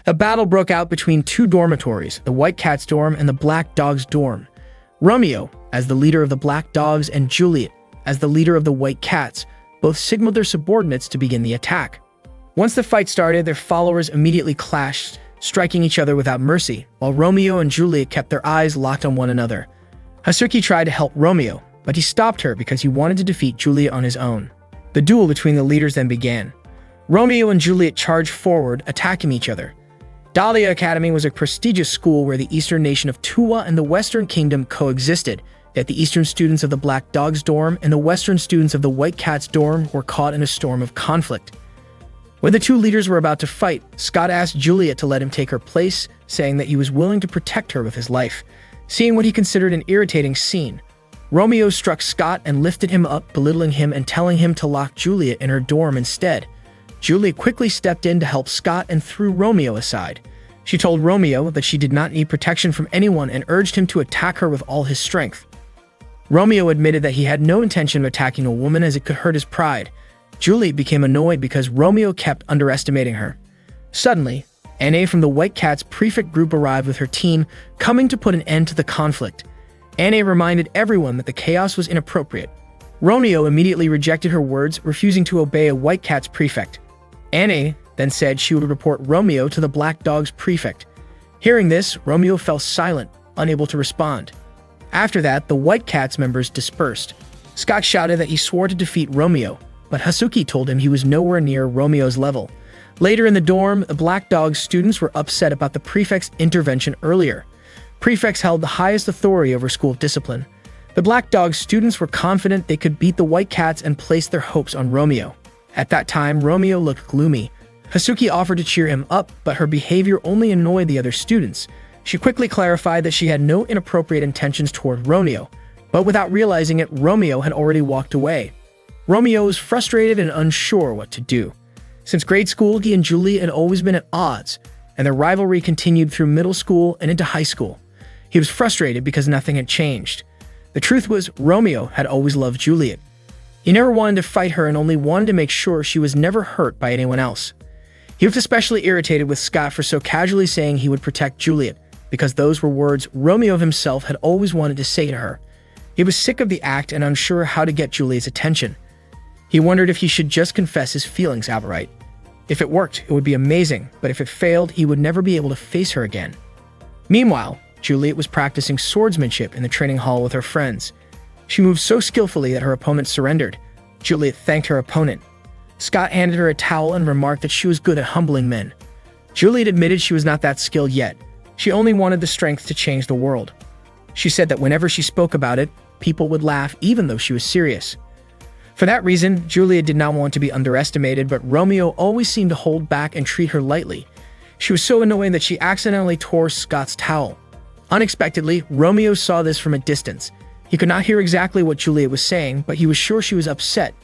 A battle broke out between two dormitories, the White Cats' dorm and the Black Dogs' dorm. Romeo, as the leader of the Black Dogs, and Juliet, as the leader of the White Cats, both signaled their subordinates to begin the attack. Once the fight started, their followers immediately clashed, striking each other without mercy, while Romeo and Juliet kept their eyes locked on one another. Hazuki tried to help Romeo, but he stopped her because he wanted to defeat Juliet on his own. The duel between the leaders then began. Romeo and Juliet charged forward, attacking each other. Dahlia Academy was a prestigious school where the eastern nation of Tuwa and the western kingdom coexisted, yet the eastern students of the Black Dogs dorm and the western students of the White Cats dorm were caught in a storm of conflict. When the two leaders were about to fight, Scott asked Juliet to let him take her place, saying that he was willing to protect her with his life. Seeing what he considered an irritating scene, Romeo struck Scott and lifted him up, belittling him and telling him to lock Juliet in her dorm instead. Juliet quickly stepped in to help Scott and threw Romeo aside. She told Romeo that she did not need protection from anyone and urged him to attack her with all his strength. Romeo admitted that he had no intention of attacking a woman as it could hurt his pride. Juliet became annoyed because Romeo kept underestimating her. Suddenly, Anne from the White Cats prefect group arrived with her team, coming to put an end to the conflict. Anne reminded everyone that the chaos was inappropriate. Romeo immediately rejected her words, refusing to obey a White Cats prefect. Anne then said she would report Romeo to the Black Dogs prefect. Hearing this, Romeo fell silent, unable to respond. After that, the White Cats members dispersed. Scott shouted that he swore to defeat Romeo, but Hazuki told him he was nowhere near Romeo's level. Later in the dorm, the Black Dogs students were upset about the prefect's intervention earlier. Prefects held the highest authority over school discipline. The Black Dogs students were confident they could beat the White Cats and placed their hopes on Romeo. At that time, Romeo looked gloomy. Hazuki offered to cheer him up, but her behavior only annoyed the other students. She quickly clarified that she had no inappropriate intentions toward Romeo, but without realizing it, Romeo had already walked away. Romeo was frustrated and unsure what to do. Since grade school, he and Juliet had always been at odds, and their rivalry continued through middle school and into high school. He was frustrated because nothing had changed. The truth was, Romeo had always loved Juliet. He never wanted to fight her and only wanted to make sure she was never hurt by anyone else. He was especially irritated with Scott for so casually saying he would protect Juliet, because those were words Romeo himself had always wanted to say to her. He was sick of the act and unsure how to get Juliet's attention. He wondered if he should just confess his feelings outright. If it worked, it would be amazing, but if it failed, he would never be able to face her again. Meanwhile, Juliet was practicing swordsmanship in the training hall with her friends. She moved so skillfully that her opponent surrendered. Juliet thanked her opponent. Scott handed her a towel and remarked that she was good at humbling men. Juliet admitted she was not that skilled yet. She only wanted the strength to change the world. She said that whenever she spoke about it, people would laugh even though she was serious. For that reason, Juliet did not want to be underestimated, but Romeo always seemed to hold back and treat her lightly. She was so annoying that she accidentally tore Scott's towel. Unexpectedly, Romeo saw this from a distance. He could not hear exactly what Juliet was saying, but he was sure she was upset,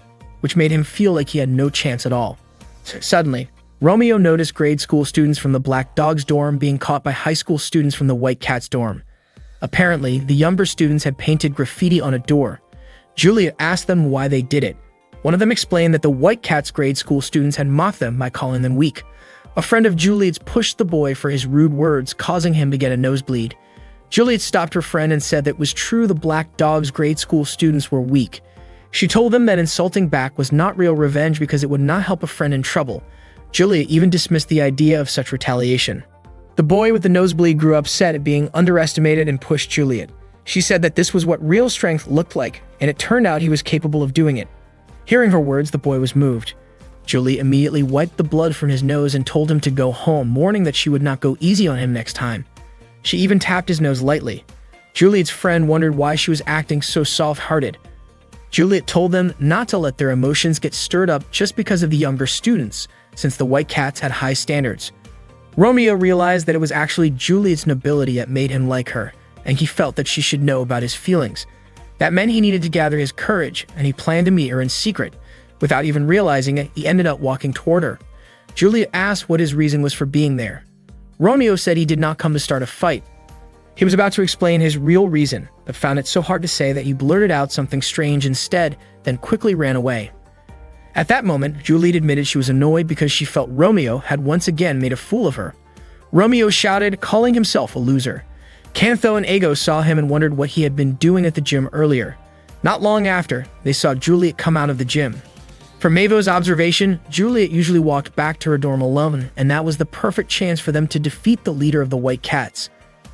which made him feel like he had no chance at all. Suddenly, Romeo noticed grade school students from the Black Dogs dorm being caught by high school students from the White Cats dorm. Apparently, the younger students had painted graffiti on a door. Juliet asked them why they did it. One of them explained that the White Cats grade school students had mocked them by calling them weak. A friend of Juliet's pushed the boy for his rude words, causing him to get a nosebleed. Juliet stopped her friend and said that it was true the Black Dogs grade school students were weak. She told them that insulting back was not real revenge because it would not help a friend in trouble. Juliet even dismissed the idea of such retaliation. The boy with the nosebleed grew upset at being underestimated and pushed Juliet. She said that this was what real strength looked like, and it turned out he was capable of doing it. Hearing her words, the boy was moved. Juliet immediately wiped the blood from his nose and told him to go home, warning that she would not go easy on him next time. She even tapped his nose lightly. Juliet's friend wondered why she was acting so soft-hearted. Juliet told them not to let their emotions get stirred up just because of the younger students, since the White Cats had high standards. Romeo realized that it was actually Juliet's nobility that made him like her, and he felt that she should know about his feelings. That meant he needed to gather his courage, and he planned to meet her in secret. Without even realizing it, he ended up walking toward her. Juliet asked what his reason was for being there. Romeo said he did not come to start a fight. He was about to explain his real reason, but found it so hard to say that he blurted out something strange instead, then quickly ran away. At that moment, Juliet admitted she was annoyed because she felt Romeo had once again made a fool of her. Romeo shouted, calling himself a loser. Cantho and Ego saw him and wondered what he had been doing at the gym earlier. Not long after, they saw Juliet come out of the gym. From Mavo's observation, Juliet usually walked back to her dorm alone, and that was the perfect chance for them to defeat the leader of the White Cats.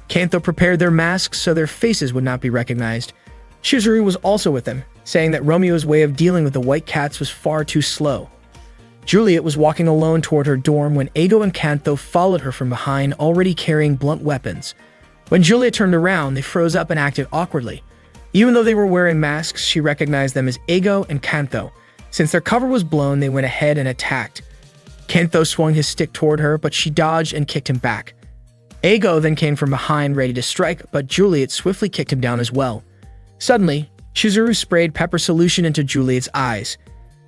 Cantho prepared their masks so their faces would not be recognized. Chizuru was also with them, saying that Romeo's way of dealing with the White Cats was far too slow. Juliet was walking alone toward her dorm when Ego and Cantho followed her from behind, already carrying blunt weapons. When Juliet turned around, they froze up and acted awkwardly. Even though they were wearing masks, she recognized them as Ego and Cantho. Since their cover was blown, they went ahead and attacked. Cantho swung his stick toward her, but she dodged and kicked him back. Ego then came from behind, ready to strike, but Juliet swiftly kicked him down as well. Suddenly, Chizuru sprayed pepper solution into Juliet's eyes.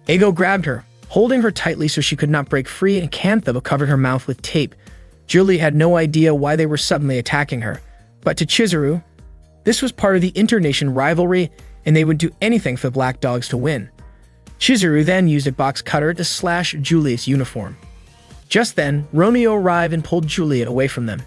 Ego grabbed her, holding her tightly so she could not break free, and Cantho covered her mouth with tape. Juliet had no idea why they were suddenly attacking her. But to Chizuru, this was part of the internation rivalry, and they would do anything for the Black Dogs to win. Chizuru then used a box cutter to slash Juliet's uniform. Just then, Romeo arrived and pulled Juliet away from them.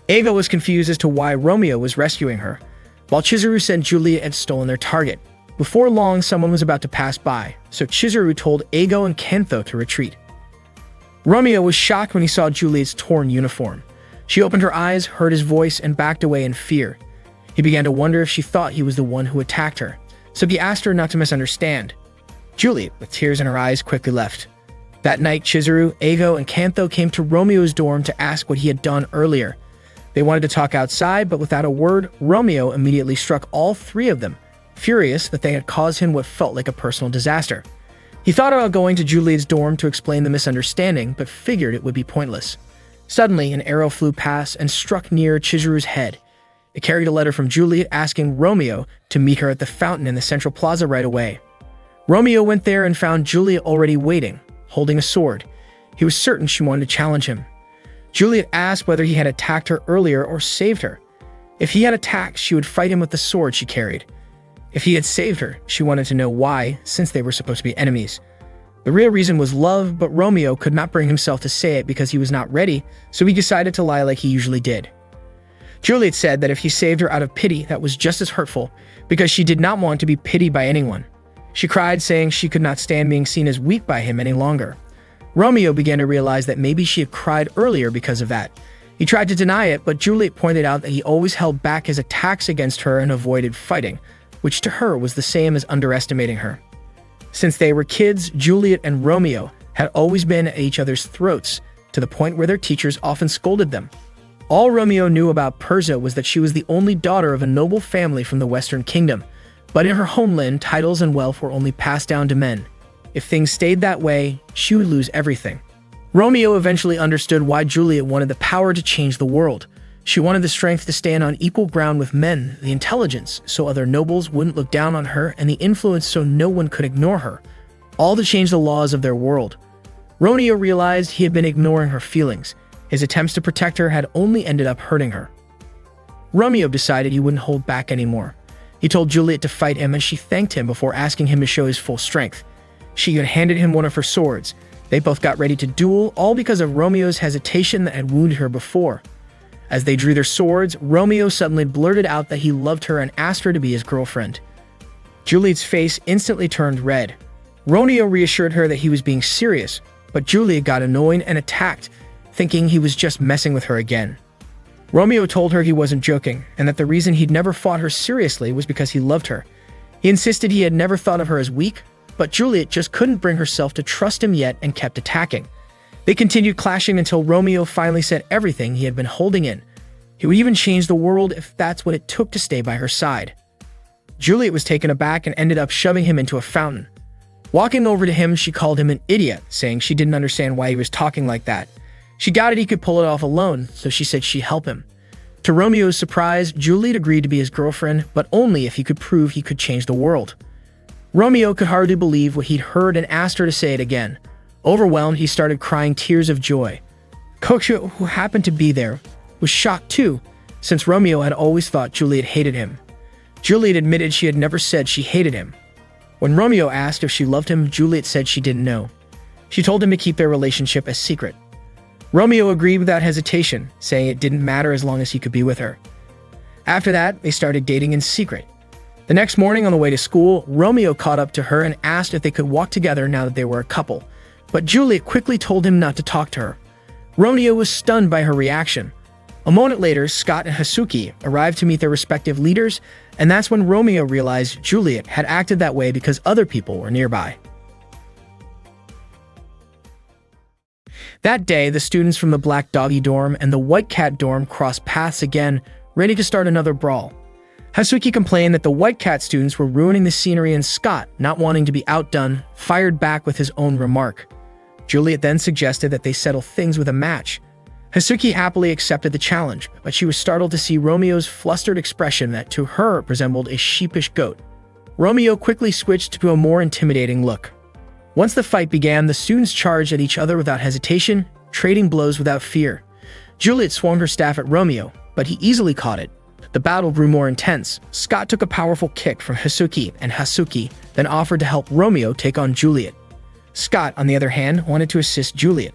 Ego was confused as to why Romeo was rescuing her, while Chizuru said Juliet had stolen their target. Before long, someone was about to pass by, so Chizuru told Ego and Cantho to retreat. Romeo was shocked when he saw Juliet's torn uniform. She opened her eyes, heard his voice, and backed away in fear. He began to wonder if she thought he was the one who attacked her, so he asked her not to misunderstand. Juliet, with tears in her eyes, quickly left. That night, Chizuru, Ego, and Cantho came to Romeo's dorm to ask what he had done earlier. They wanted to talk outside, but without a word, Romeo immediately struck all three of them, furious that they had caused him what felt like a personal disaster. He thought about going to Juliet's dorm to explain the misunderstanding, but figured it would be pointless. Suddenly, an arrow flew past and struck near Chizuru's head. It carried a letter from Juliet asking Romeo to meet her at the fountain in the central plaza right away. Romeo went there and found Juliet already waiting, holding a sword. He was certain she wanted to challenge him. Juliet asked whether he had attacked her earlier or saved her. If he had attacked, she would fight him with the sword she carried. If he had saved her, she wanted to know why, since they were supposed to be enemies. The real reason was love, but Romeo could not bring himself to say it because he was not ready, so he decided to lie like he usually did. Juliet said that if he saved her out of pity, that was just as hurtful, because she did not want to be pitied by anyone. She cried, saying she could not stand being seen as weak by him any longer. Romeo began to realize that maybe she had cried earlier because of that. He tried to deny it, but Juliet pointed out that he always held back his attacks against her and avoided fighting, which to her was the same as underestimating her. Since they were kids, Juliet and Romeo had always been at each other's throats, to the point where their teachers often scolded them. All Romeo knew about Persia was that she was the only daughter of a noble family from the Western Kingdom, but in her homeland, titles and wealth were only passed down to men. If things stayed that way, she would lose everything. Romeo eventually understood why Juliet wanted the power to change the world. She wanted the strength to stand on equal ground with men, the intelligence so other nobles wouldn't look down on her, and the influence so no one could ignore her, all to change the laws of their world. Romeo realized he had been ignoring her feelings. His attempts to protect her had only ended up hurting her. Romeo decided he wouldn't hold back anymore. He told Juliet to fight him, and she thanked him before asking him to show his full strength. She had handed him one of her swords. They both got ready to duel, all because of Romeo's hesitation that had wounded her before. As they drew their swords, Romeo suddenly blurted out that he loved her and asked her to be his girlfriend. Juliet's face instantly turned red. Romeo reassured her that he was being serious, but Juliet got annoyed and attacked, thinking he was just messing with her again. Romeo told her he wasn't joking, and that the reason he'd never fought her seriously was because he loved her. He insisted he had never thought of her as weak, but Juliet just couldn't bring herself to trust him yet and kept attacking. They continued clashing until Romeo finally said everything he had been holding in. He would even change the world if that's what it took to stay by her side. Juliet was taken aback and ended up shoving him into a fountain. Walking over to him, she called him an idiot, saying she didn't understand why he was talking like that. She doubted he could pull it off alone, so she said she'd help him. To Romeo's surprise, Juliet agreed to be his girlfriend, but only if he could prove he could change the world. Romeo could hardly believe what he'd heard and asked her to say it again. Overwhelmed, he started crying tears of joy. Koksha, who happened to be there, was shocked too, since Romeo had always thought Juliet hated him. Juliet admitted she had never said she hated him. When Romeo asked if she loved him, Juliet said she didn't know. She told him to keep their relationship a secret. Romeo agreed without hesitation, saying it didn't matter as long as he could be with her. After that, they started dating in secret. The next morning on the way to school, Romeo caught up to her and asked if they could walk together now that they were a couple, but Juliet quickly told him not to talk to her. Romeo was stunned by her reaction. A moment later, Scott and Hasuki arrived to meet their respective leaders, and that's when Romeo realized Juliet had acted that way because other people were nearby. That day, the students from the Black Doggy dorm and the White Cat dorm crossed paths again, ready to start another brawl. Hasuki complained that the White Cat students were ruining the scenery, and Scott, not wanting to be outdone, fired back with his own remark. Juliet then suggested that they settle things with a match. Hasuki happily accepted the challenge, but she was startled to see Romeo's flustered expression that to her resembled a sheepish goat. Romeo quickly switched to a more intimidating look. Once the fight began, the students charged at each other without hesitation, trading blows without fear. Juliet swung her staff at Romeo, but he easily caught it. The battle grew more intense. Scott took a powerful kick from Hasuki, and Hasuki then offered to help Romeo take on Juliet. Scott, on the other hand, wanted to assist Juliet.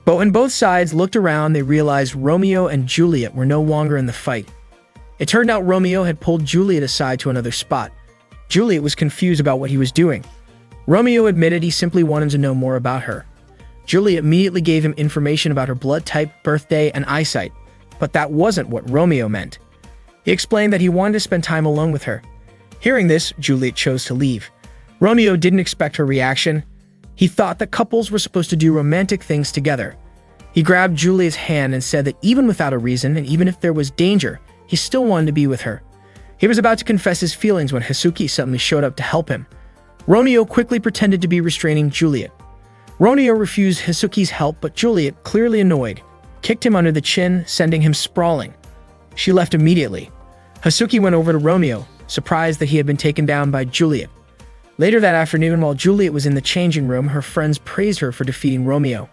But when both sides looked around, they realized Romeo and Juliet were no longer in the fight. It turned out Romeo had pulled Juliet aside to another spot. Juliet was confused about what he was doing. Romeo admitted he simply wanted to know more about her. Juliet immediately gave him information about her blood type, birthday, and eyesight, but that wasn't what Romeo meant. He explained that he wanted to spend time alone with her. Hearing this, Juliet chose to leave. Romeo didn't expect her reaction. He thought that couples were supposed to do romantic things together. He grabbed Juliet's hand and said that even without a reason, and even if there was danger, he still wanted to be with her. He was about to confess his feelings when Hasuki suddenly showed up to help him. Romeo quickly pretended to be restraining Juliet. Romeo refused Hasuki's help, but Juliet, clearly annoyed, kicked him under the chin, sending him sprawling. She left immediately. Hasuki went over to Romeo, surprised that he had been taken down by Juliet. Later that afternoon, while Juliet was in the changing room, her friends praised her for defeating Romeo.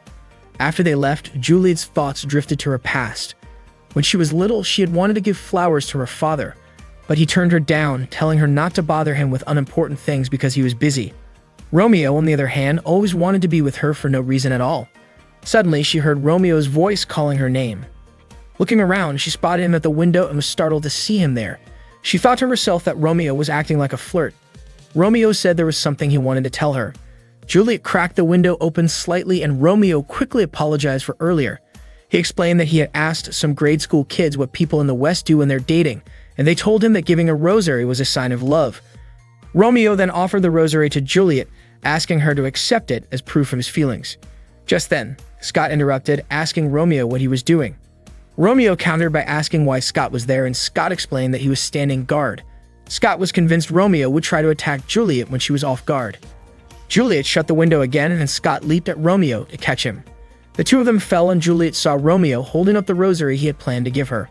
After they left, Juliet's thoughts drifted to her past. When she was little, she had wanted to give flowers to her father, but he turned her down, telling her not to bother him with unimportant things because he was busy. Romeo, on the other hand, always wanted to be with her for no reason at all. Suddenly, she heard Romeo's voice calling her name. Looking around, she spotted him at the window and was startled to see him there. She thought to herself that Romeo was acting like a flirt. Romeo said there was something he wanted to tell her. Juliet cracked the window open slightly, and Romeo quickly apologized for earlier. He explained that he had asked some grade school kids what people in the West do when they're dating, and they told him that giving a rosary was a sign of love. Romeo then offered the rosary to Juliet, asking her to accept it as proof of his feelings. Just then, Scott interrupted, asking Romeo what he was doing. Romeo countered by asking why Scott was there, and Scott explained that he was standing guard. Scott was convinced Romeo would try to attack Juliet when she was off guard. Juliet shut the window again, and Scott leaped at Romeo to catch him. The two of them fell, and Juliet saw Romeo holding up the rosary he had planned to give her.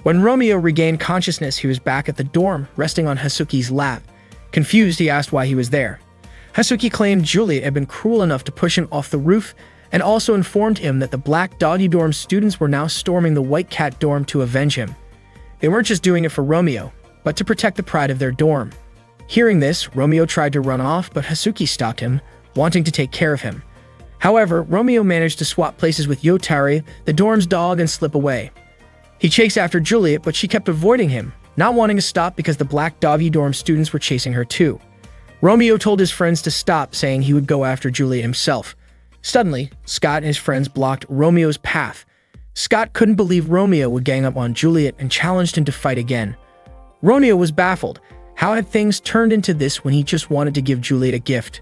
When Romeo regained consciousness, he was back at the dorm, resting on Hasuki's lap. Confused, he asked why he was there. Hasuki claimed Juliet had been cruel enough to push him off the roof, and also informed him that the Black Doggy dorm students were now storming the White Cat dorm to avenge him. They weren't just doing it for Romeo, but to protect the pride of their dorm. Hearing this, Romeo tried to run off, but Hasuki stopped him, wanting to take care of him. However, Romeo managed to swap places with Yotari, the dorm's dog, and slip away. He chased after Juliet, but she kept avoiding him, not wanting to stop because the Black Doggy dorm students were chasing her too. Romeo told his friends to stop, saying he would go after Juliet himself. Suddenly, Scott and his friends blocked Romeo's path. Scott couldn't believe Romeo would gang up on Juliet and challenged him to fight again. Romeo was baffled. How had things turned into this when he just wanted to give Juliet a gift?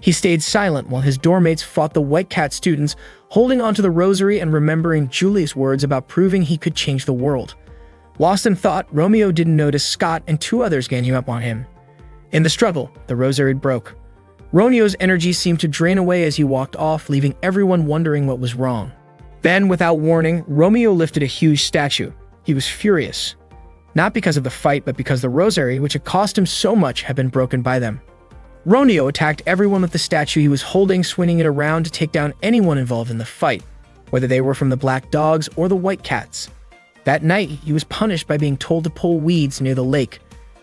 He stayed silent while his dorm mates fought the White Cat students, holding onto the rosary and remembering Juliet's words about proving he could change the world. Lost in thought, Romeo didn't notice Scott and two others ganging up on him. In the struggle, the rosary broke. Romeo's energy seemed to drain away as he walked off, leaving everyone wondering what was wrong. Then, without warning, Romeo lifted a huge statue. He was furious. Not because of the fight, but because the rosary, which had cost him so much, had been broken by them. Romeo attacked everyone with the statue he was holding, swinging it around to take down anyone involved in the fight, whether they were from the Black Dogs or the White Cats. That night, he was punished by being told to pull weeds near the lake.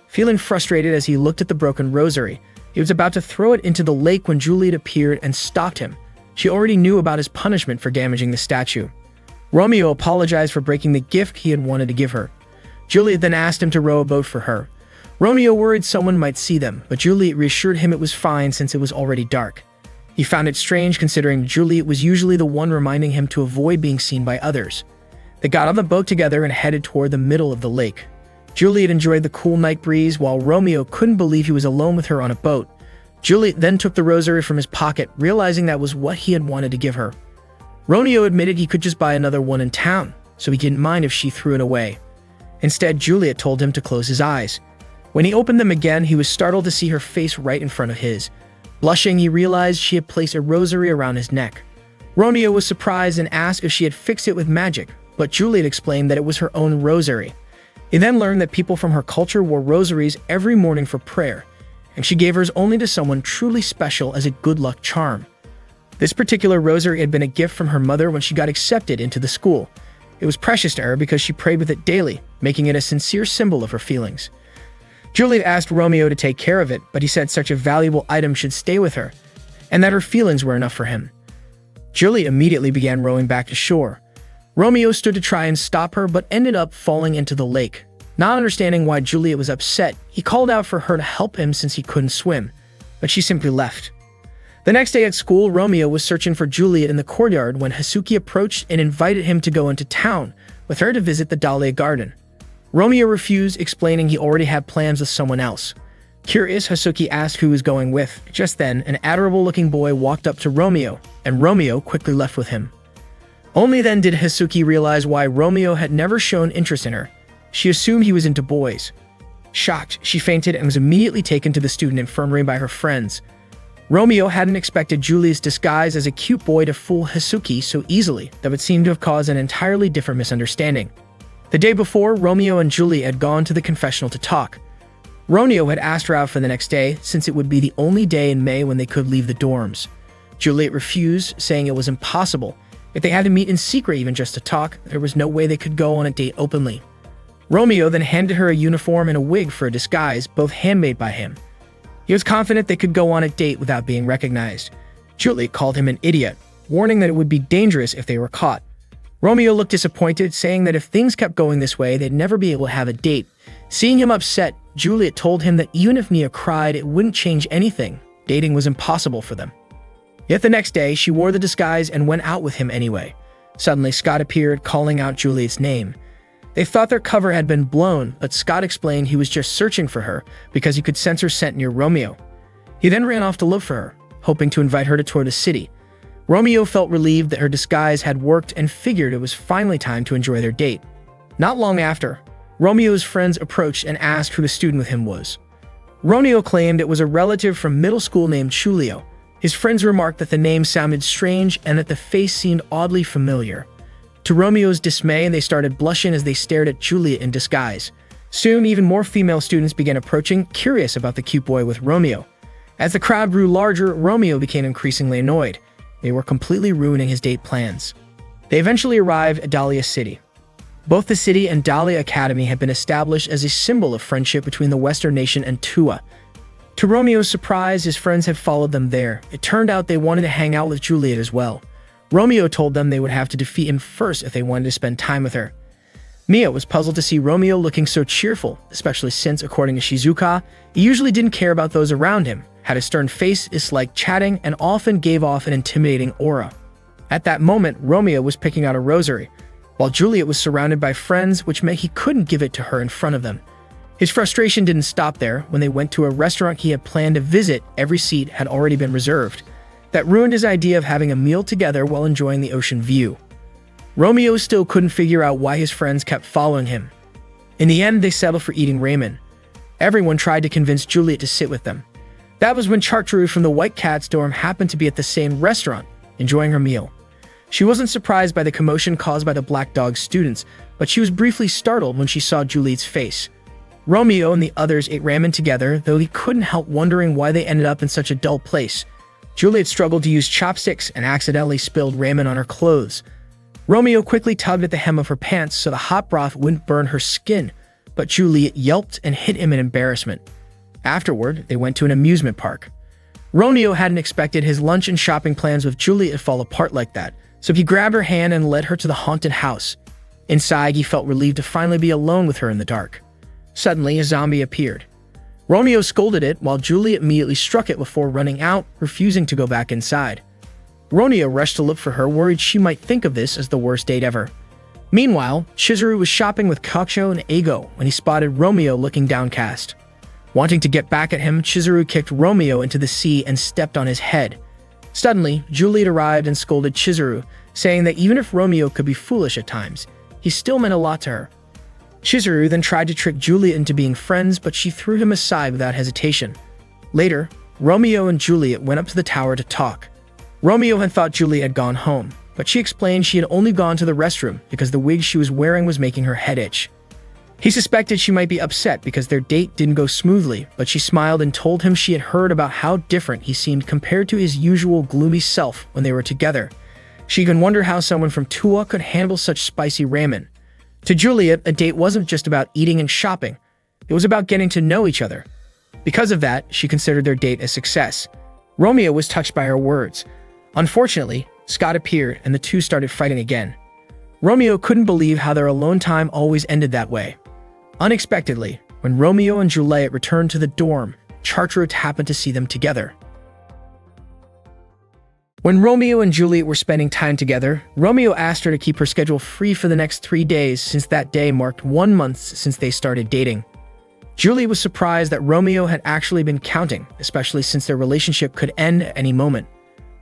Feeling frustrated as he looked at the broken rosary, he was about to throw it into the lake when Juliet appeared and stopped him. She already knew about his punishment for damaging the statue. Romeo apologized for breaking the gift he had wanted to give her. Juliet then asked him to row a boat for her. Romeo worried someone might see them, but Juliet reassured him it was fine since it was already dark. He found it strange considering Juliet was usually the one reminding him to avoid being seen by others. They got on the boat together and headed toward the middle of the lake. Juliet enjoyed the cool night breeze while Romeo couldn't believe he was alone with her on a boat. Juliet then took the rosary from his pocket, realizing that was what he had wanted to give her. Romeo admitted he could just buy another one in town, so he didn't mind if she threw it away. Instead, Juliet told him to close his eyes. When he opened them again, he was startled to see her face right in front of his. Blushing, he realized she had placed a rosary around his neck. Romeo was surprised and asked if she had fixed it with magic, but Juliet explained that it was her own rosary. He then learned that people from her culture wore rosaries every morning for prayer, and she gave hers only to someone truly special as a good luck charm. This particular rosary had been a gift from her mother when she got accepted into the school. It was precious to her because she prayed with it daily, making it a sincere symbol of her feelings. Juliet asked Romeo to take care of it, but he said such a valuable item should stay with her, and that her feelings were enough for him. Juliet immediately began rowing back to shore. Romeo stood to try and stop her, but ended up falling into the lake. Not understanding why Juliet was upset, he called out for her to help him since he couldn't swim, but she simply left. The next day at school, Romeo was searching for Juliet in the courtyard when Hasuki approached and invited him to go into town with her to visit the Dahlia Garden. Romeo refused, explaining he already had plans with someone else. Curious, Hasuki asked who he was going with. Just then, an adorable-looking boy walked up to Romeo, and Romeo quickly left with him. Only then did Hasuki realize why Romeo had never shown interest in her. She assumed he was into boys. Shocked, she fainted and was immediately taken to the student infirmary by her friends. Romeo hadn't expected Juliet's disguise as a cute boy to fool Hasuki so easily that would seem to have caused an entirely different misunderstanding. The day before, Romeo and Juliet had gone to the confessional to talk. Romeo had asked her out for the next day, since it would be the only day in May when they could leave the dorms. Juliet refused, saying it was impossible. If they had to meet in secret even just to talk, there was no way they could go on a date openly. Romeo then handed her a uniform and a wig for a disguise, both handmade by him. He was confident they could go on a date without being recognized. Juliet called him an idiot, warning that it would be dangerous if they were caught. Romeo looked disappointed, saying that if things kept going this way, they'd never be able to have a date. Seeing him upset, Juliet told him that even if Mia cried, it wouldn't change anything. Dating was impossible for them. Yet the next day, she wore the disguise and went out with him anyway. Suddenly, Scott appeared, calling out Juliet's name. They thought their cover had been blown, but Scott explained he was just searching for her because he could sense her scent near Romeo. He then ran off to look for her, hoping to invite her to tour the city. Romeo felt relieved that her disguise had worked and figured it was finally time to enjoy their date. Not long after, Romeo's friends approached and asked who the student with him was. Romeo claimed it was a relative from middle school named Chulio. His friends remarked that the name sounded strange and that the face seemed oddly familiar. To Romeo's dismay, they started blushing as they stared at Juliet in disguise. Soon, even more female students began approaching, curious about the cute boy with Romeo. As the crowd grew larger, Romeo became increasingly annoyed. They were completely ruining his date plans. They eventually arrived at Dahlia City. Both the city and Dahlia Academy had been established as a symbol of friendship between the Western nation and Tua. To Romeo's surprise, his friends had followed them there. It turned out they wanted to hang out with Juliet as well. Romeo told them they would have to defeat him first if they wanted to spend time with her. Mia was puzzled to see Romeo looking so cheerful, especially since, according to Shizuka, he usually didn't care about those around him, had a stern face, disliked chatting, and often gave off an intimidating aura. At that moment, Romeo was picking out a rosary, while Juliet was surrounded by friends, which meant he couldn't give it to her in front of them. His frustration didn't stop there. When they went to a restaurant he had planned to visit, every seat had already been reserved. That ruined his idea of having a meal together while enjoying the ocean view. Romeo still couldn't figure out why his friends kept following him. In the end, they settled for eating ramen. Everyone tried to convince Juliet to sit with them. That was when Chartreuse from the White Cat's dorm happened to be at the same restaurant, enjoying her meal. She wasn't surprised by the commotion caused by the Black Dog students, but she was briefly startled when she saw Juliet's face. Romeo and the others ate ramen together, though he couldn't help wondering why they ended up in such a dull place. Juliet struggled to use chopsticks and accidentally spilled ramen on her clothes. Romeo quickly tugged at the hem of her pants so the hot broth wouldn't burn her skin, but Juliet yelped and hit him in embarrassment. Afterward, they went to an amusement park. Romeo hadn't expected his lunch and shopping plans with Juliet to fall apart like that, so he grabbed her hand and led her to the haunted house. Inside, he felt relieved to finally be alone with her in the dark. Suddenly, a zombie appeared. Romeo scolded it while Juliet immediately struck it before running out, refusing to go back inside. Romeo rushed to look for her, worried she might think of this as the worst date ever. Meanwhile, Chizuru was shopping with Kakushou and Eigo when he spotted Romeo looking downcast. Wanting to get back at him, Chizuru kicked Romeo into the sea and stepped on his head. Suddenly, Juliet arrived and scolded Chizuru, saying that even if Romeo could be foolish at times, he still meant a lot to her. Chizuru then tried to trick Juliet into being friends, but she threw him aside without hesitation. Later, Romeo and Juliet went up to the tower to talk. Romeo had thought Juliet had gone home, but she explained she had only gone to the restroom because the wig she was wearing was making her head itch. He suspected she might be upset because their date didn't go smoothly, but she smiled and told him she had heard about how different he seemed compared to his usual gloomy self when they were together. She can wonder how someone from Tua could handle such spicy ramen. To Juliet, a date wasn't just about eating and shopping. It was about getting to know each other. Because of that, she considered their date a success. Romeo was touched by her words. Unfortunately, Scott appeared and the two started fighting again. Romeo couldn't believe how their alone time always ended that way. Unexpectedly, when Romeo and Juliet returned to the dorm, Chartreux happened to see them together. When Romeo and Juliet were spending time together, Romeo asked her to keep her schedule free for the next 3 days since that day marked 1 month since they started dating. Juliet was surprised that Romeo had actually been counting, especially since their relationship could end at any moment.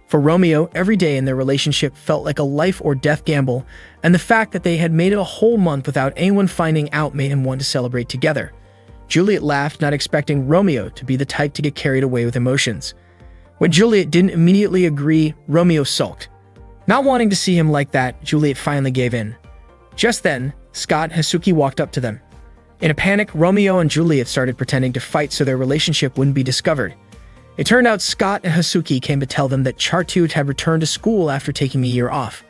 For Romeo, every day in their relationship felt like a life or death gamble, and the fact that they had made it a whole month without anyone finding out made him want to celebrate together. Juliet laughed, not expecting Romeo to be the type to get carried away with emotions. When Juliet didn't immediately agree, Romeo sulked. Not wanting to see him like that, Juliet finally gave in. Just then, Scott and Hasuki walked up to them. In a panic, Romeo and Juliet started pretending to fight so their relationship wouldn't be discovered. It turned out Scott and Hasuki came to tell them that Chartreux had returned to school after taking a year off.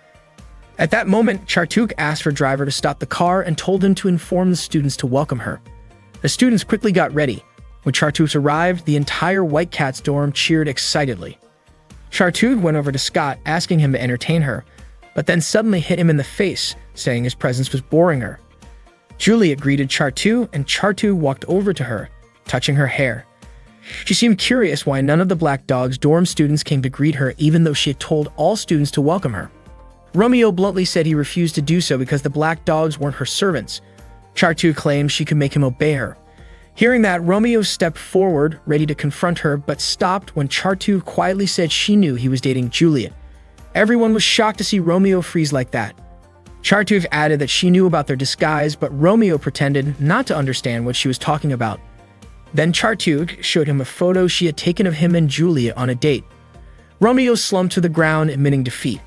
At that moment, Chartreux asked for a driver to stop the car and told him to inform the students to welcome her. The students quickly got ready. When Chartreux arrived, the entire White Cats dorm cheered excitedly. Chartreux went over to Scott, asking him to entertain her, but then suddenly hit him in the face, saying his presence was boring her. Juliet greeted Chartreux, and Chartreux walked over to her, touching her hair. She seemed curious why none of the Black Dog's dorm students came to greet her even though she had told all students to welcome her. Romeo bluntly said he refused to do so because the Black Dogs weren't her servants. Chartreux claimed she could make him obey her. Hearing that, Romeo stepped forward, ready to confront her, but stopped when Chartreux quietly said she knew he was dating Juliet. Everyone was shocked to see Romeo freeze like that. Chartreux added that she knew about their disguise, but Romeo pretended not to understand what she was talking about. Then Chartreux showed him a photo she had taken of him and Juliet on a date. Romeo slumped to the ground, admitting defeat.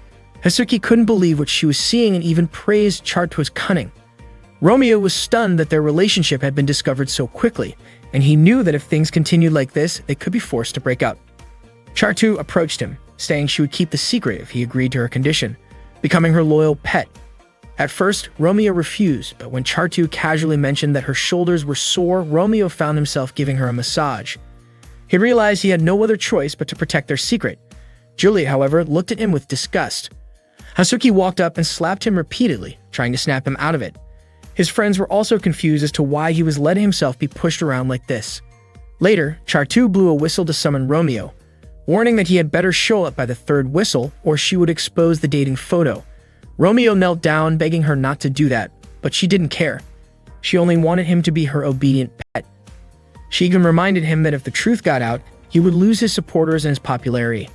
Hasuki couldn't believe what she was seeing and even praised Chartreux's cunning. Romeo was stunned that their relationship had been discovered so quickly, and he knew that if things continued like this, they could be forced to break up. Chartreux approached him, saying she would keep the secret if he agreed to her condition, becoming her loyal pet. At first, Romeo refused, but when Chartreux casually mentioned that her shoulders were sore, Romeo found himself giving her a massage. He realized he had no other choice but to protect their secret. Juliet, however, looked at him with disgust. Hasuki walked up and slapped him repeatedly, trying to snap him out of it. His friends were also confused as to why he was letting himself be pushed around like this. Later, Chartreux blew a whistle to summon Romeo, warning that he had better show up by the third whistle or she would expose the dating photo. Romeo knelt down, begging her not to do that, but she didn't care. She only wanted him to be her obedient pet. She even reminded him that if the truth got out, he would lose his supporters and his popularity.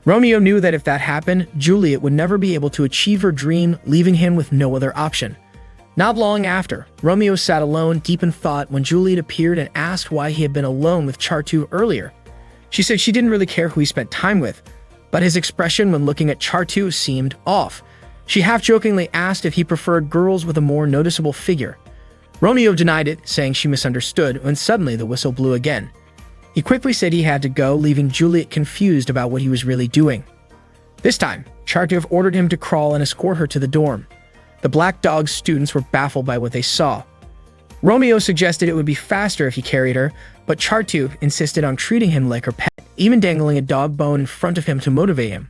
Romeo knew that if that happened, Juliet would never be able to achieve her dream, leaving him with no other option. Not long after, Romeo sat alone, deep in thought, when Juliet appeared and asked why he had been alone with Chartreux earlier. She said she didn't really care who he spent time with, but his expression when looking at Chartreux seemed off. She half-jokingly asked if he preferred girls with a more noticeable figure. Romeo denied it, saying she misunderstood, when suddenly the whistle blew again. He quickly said he had to go, leaving Juliet confused about what he was really doing. This time, Chartreux ordered him to crawl and escort her to the dorm. The Black Dog's students were baffled by what they saw. Romeo suggested it would be faster if he carried her, but Chartreux insisted on treating him like her pet. even dangling a dog bone in front of him to motivate him.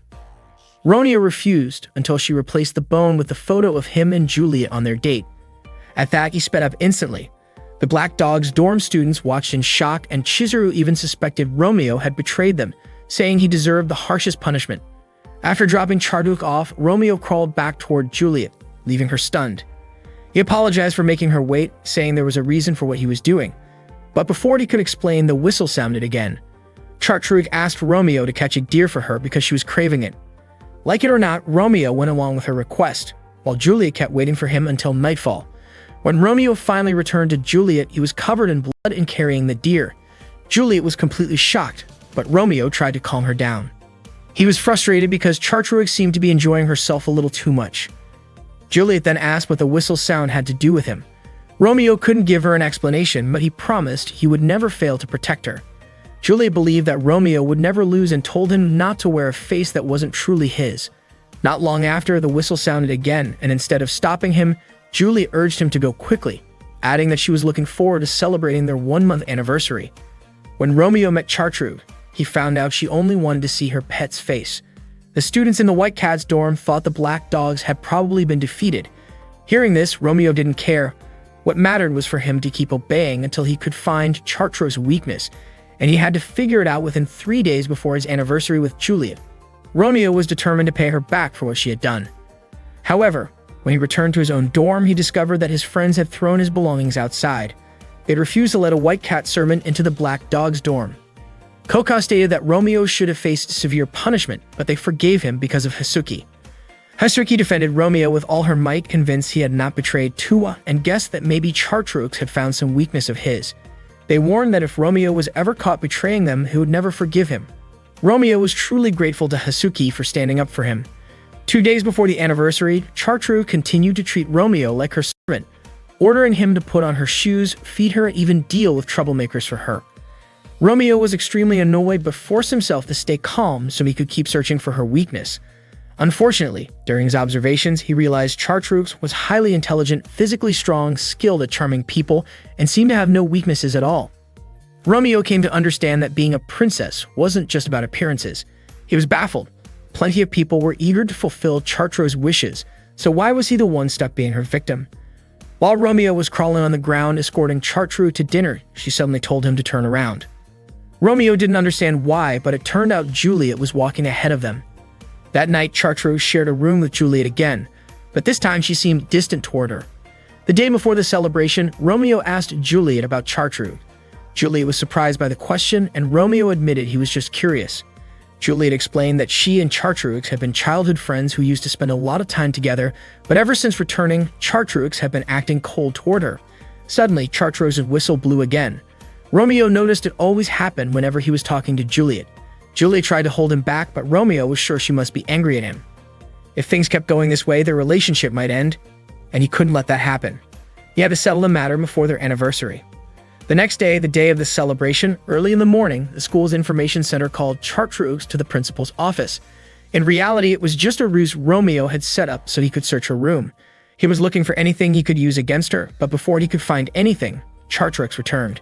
Romeo refused until she replaced the bone with the photo of him and Juliet on their date. At that, he sped up instantly. The Black Dog's dorm students watched in shock, and Chizuru even suspected Romeo had betrayed them, saying he deserved the harshest punishment. After dropping Charduk off, Romeo crawled back toward Juliet, leaving her stunned. He apologized for making her wait, saying there was a reason for what he was doing. But before he could explain, the whistle sounded again. Charduk asked Romeo to catch a deer for her because she was craving it. Like it or not, Romeo went along with her request, while Juliet kept waiting for him until nightfall. When Romeo finally returned to Juliet, he was covered in blood and carrying the deer. Juliet was completely shocked, but Romeo tried to calm her down. He was frustrated because Charduk seemed to be enjoying herself a little too much. Juliet then asked what the whistle sound had to do with him. Romeo couldn't give her an explanation, but he promised he would never fail to protect her. Juliet believed that Romeo would never lose and told him not to wear a face that wasn't truly his. Not long after, the whistle sounded again, and instead of stopping him, Juliet urged him to go quickly, adding that she was looking forward to celebrating their 1-month anniversary. When Romeo met Charduk, he found out she only wanted to see her pet's face. The students in the White Cat's dorm thought the Black Dogs had probably been defeated. Hearing this, Romeo didn't care. What mattered was for him to keep obeying until he could find Charduk's weakness, and he had to figure it out within 3 days before his anniversary with Juliet. Romeo was determined to pay her back for what she had done. However, when he returned to his own dorm, he discovered that his friends had thrown his belongings outside. They'd refused to let a White Cat servant into the Black Dog's dorm. Koka stated that Romeo should have faced severe punishment, but they forgave him because of Hasuki. Hasuki defended Romeo with all her might, convinced he had not betrayed Tuwa, and guessed that maybe Charduk had found some weakness of his. They warned that if Romeo was ever caught betraying them, he would never forgive him. Romeo was truly grateful to Hasuki for standing up for him. 2 days before the anniversary, Charduk continued to treat Romeo like her servant, ordering him to put on her shoes, feed her, and even deal with troublemakers for her. Romeo was extremely annoyed but forced himself to stay calm so he could keep searching for her weakness. Unfortunately, during his observations, he realized Charduk was highly intelligent, physically strong, skilled at charming people, and seemed to have no weaknesses at all. Romeo came to understand that being a princess wasn't just about appearances. He was baffled. Plenty of people were eager to fulfill Charduk's wishes, so why was he the one stuck being her victim? While Romeo was crawling on the ground escorting Charduk to dinner, she suddenly told him to turn around. Romeo didn't understand why, but it turned out Juliet was walking ahead of them. That night, Charduk shared a room with Juliet again, but this time she seemed distant toward her. The day before the celebration, Romeo asked Juliet about Charduk. Juliet was surprised by the question, and Romeo admitted he was just curious. Juliet explained that she and Charduk had been childhood friends who used to spend a lot of time together, but ever since returning, Charduk had been acting cold toward her. Suddenly, Charduk's whistle blew again. Romeo noticed it always happened whenever he was talking to Juliet. Juliet tried to hold him back, but Romeo was sure she must be angry at him. If things kept going this way, their relationship might end, and he couldn't let that happen. He had to settle the matter before their anniversary. The next day, the day of the celebration, early in the morning, the school's information center called Charduk to the principal's office. In reality, it was just a ruse Romeo had set up so he could search her room. He was looking for anything he could use against her, but before he could find anything, Charduk returned.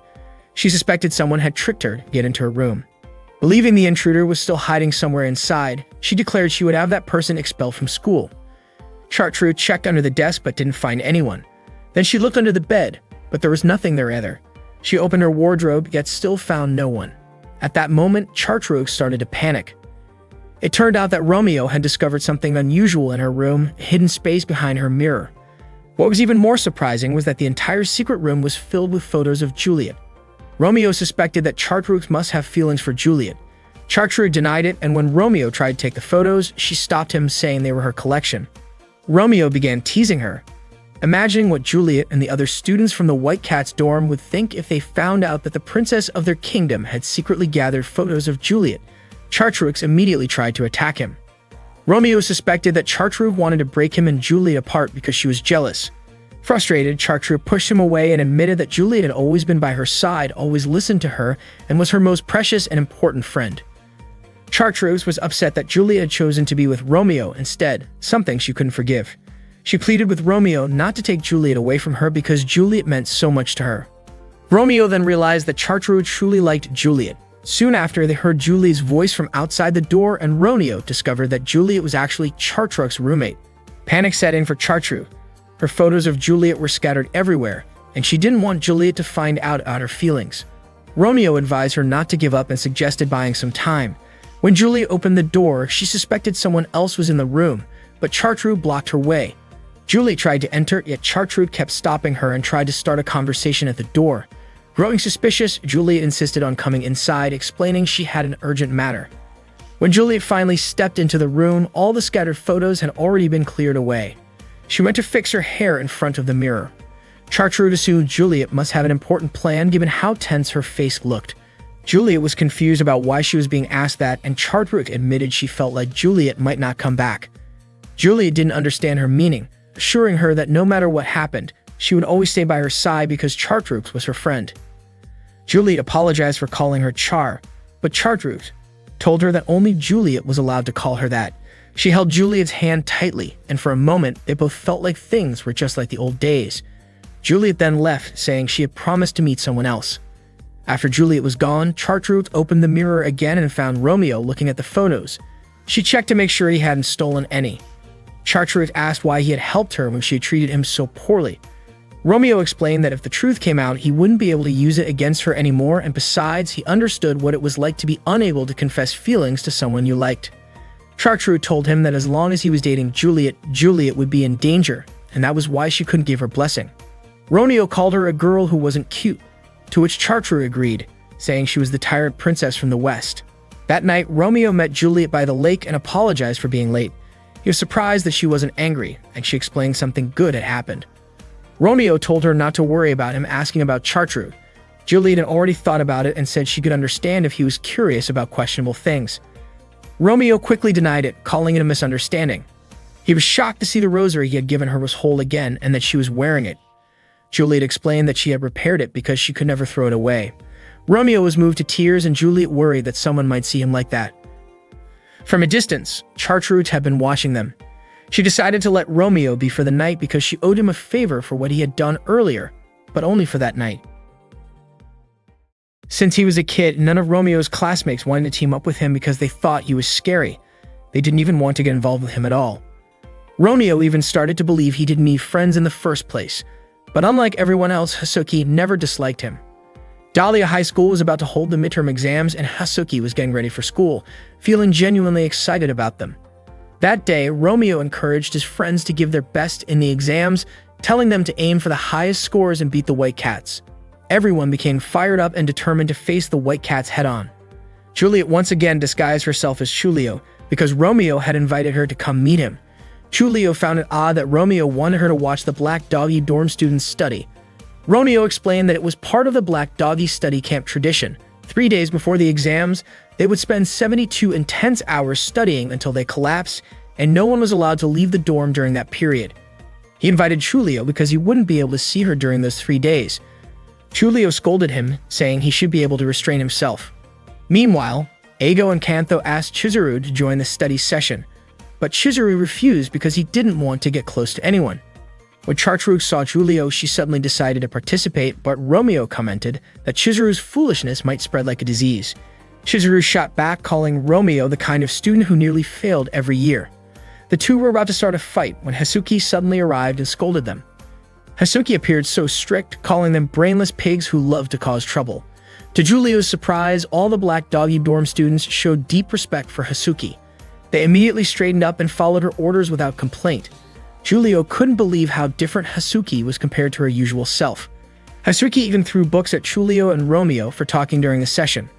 She suspected someone had tricked her to get into her room. Believing the intruder was still hiding somewhere inside, she declared she would have that person expelled from school. Charduk checked under the desk but didn't find anyone. Then she looked under the bed, but there was nothing there either. She opened her wardrobe yet still found no one. At that moment, Charduk started to panic. It turned out that Romeo had discovered something unusual in her room, a hidden space behind her mirror. What was even more surprising was that the entire secret room was filled with photos of Juliet. Romeo suspected that Charduk must have feelings for Juliet. Charduk denied it, and when Romeo tried to take the photos, she stopped him, saying they were her collection. Romeo began teasing her, imagining what Juliet and the other students from the White Cat's dorm would think if they found out that the princess of their kingdom had secretly gathered photos of Juliet. Charduk immediately tried to attack him. Romeo suspected that Charduk wanted to break him and Juliet apart because she was jealous. Frustrated, Charduk pushed him away and admitted that Juliet had always been by her side, always listened to her, and was her most precious and important friend. Charduk was upset that Juliet had chosen to be with Romeo instead, something she couldn't forgive. She pleaded with Romeo not to take Juliet away from her because Juliet meant so much to her. Romeo then realized that Charduk truly liked Juliet. Soon after, they heard Juliet's voice from outside the door, and Romeo discovered that Juliet was actually Chartruk's roommate. Panic set in for Chartruk. Her photos of Juliet were scattered everywhere, and she didn't want Juliet to find out about her feelings. Romeo advised her not to give up and suggested buying some time. When Juliet opened the door, she suspected someone else was in the room, but Chartruk blocked her way. Juliet tried to enter, yet Chartruk kept stopping her and tried to start a conversation at the door. Growing suspicious, Juliet insisted on coming inside, explaining she had an urgent matter. When Juliet finally stepped into the room, all the scattered photos had already been cleared away. She went to fix her hair in front of the mirror. Chartruk assumed Juliet must have an important plan given how tense her face looked. Juliet was confused about why she was being asked that, and Chartruk admitted she felt like Juliet might not come back. Juliet didn't understand her meaning, assuring her that no matter what happened, she would always stay by her side because Chartruk was her friend. Juliet apologized for calling her Char, but Chartruk told her that only Juliet was allowed to call her that. She held Juliet's hand tightly, and for a moment, they both felt like things were just like the old days. Juliet then left, saying she had promised to meet someone else. After Juliet was gone, Chartruk opened the mirror again and found Romeo looking at the photos. She checked to make sure he hadn't stolen any. Chartruk asked why he had helped her when she had treated him so poorly. Romeo explained that if the truth came out, he wouldn't be able to use it against her anymore, and besides, he understood what it was like to be unable to confess feelings to someone you liked. Chartruk told him that as long as he was dating Juliet, Juliet would be in danger, and that was why she couldn't give her blessing. Romeo called her a girl who wasn't cute, to which Chartruk agreed, saying she was the tired princess from the West. That night, Romeo met Juliet by the lake and apologized for being late. He was surprised that she wasn't angry, and she explained something good had happened. Romeo told her not to worry about him asking about Chartruk. Juliet had already thought about it and said she could understand if he was curious about questionable things. Romeo quickly denied it, calling it a misunderstanding. He was shocked to see the rosary he had given her was whole again and that she was wearing it. Juliet explained that she had repaired it because she could never throw it away. Romeo was moved to tears, and Juliet worried that someone might see him like that. From a distance, Chartruk had been watching them. She decided to let Romeo be for the night because she owed him a favor for what he had done earlier, but only for that night. Since he was a kid, none of Romeo's classmates wanted to team up with him because they thought he was scary. They didn't even want to get involved with him at all. Romeo even started to believe he didn't need friends in the first place. But unlike everyone else, Hasuki never disliked him. Dahlia High School was about to hold the midterm exams, and Hasuki was getting ready for school, feeling genuinely excited about them. That day, Romeo encouraged his friends to give their best in the exams, telling them to aim for the highest scores and beat the White Cats. Everyone became fired up and determined to face the White Cats head-on. Juliet once again disguised herself as Chulio because Romeo had invited her to come meet him. Chulio found it odd that Romeo wanted her to watch the Black Doggy dorm students study. Romeo explained that it was part of the Black Doggy study camp tradition. 3 days before the exams, they would spend 72 intense hours studying until they collapsed, and no one was allowed to leave the dorm during that period. He invited Chulio because he wouldn't be able to see her during those 3 days. Chulio scolded him, saying he should be able to restrain himself. Meanwhile, Eigo and Kantho asked Chizuru to join the study session, but Chizuru refused because he didn't want to get close to anyone. When Chartruk saw Chulio, she suddenly decided to participate, but Romeo commented that Chizuru's foolishness might spread like a disease. Chizuru shot back, calling Romeo the kind of student who nearly failed every year. The two were about to start a fight when Hasuki suddenly arrived and scolded them. Hasuki appeared so strict, calling them brainless pigs who loved to cause trouble. To Julio's surprise, all the Black Doggy dorm students showed deep respect for Hasuki. They immediately straightened up and followed her orders without complaint. Julio couldn't believe how different Hasuki was compared to her usual self. Hasuki even threw books at Chulio and Romeo for talking during the session.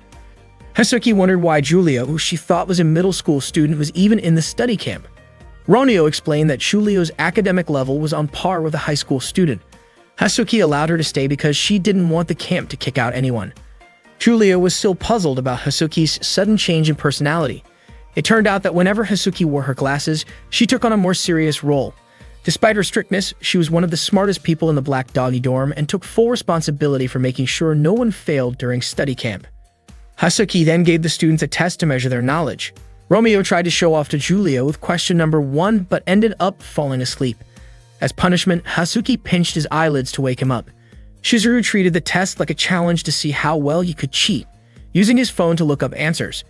Hasuki wondered why Julio, who she thought was a middle school student, was even in the study camp. Romeo explained that Chulio's academic level was on par with a high school student. Hasuki allowed her to stay because she didn't want the camp to kick out anyone. Chulio was still puzzled about Hasuki's sudden change in personality. It turned out that whenever Hasuki wore her glasses, she took on a more serious role. Despite her strictness, she was one of the smartest people in the Black Doggy dorm and took full responsibility for making sure no one failed during study camp. Hasuki then gave the students a test to measure their knowledge. Romeo tried to show off to Julio with question number 1, but ended up falling asleep. As punishment, Hasuki pinched his eyelids to wake him up. Chizuru treated the test like a challenge to see how well he could cheat. using his phone to look up answers.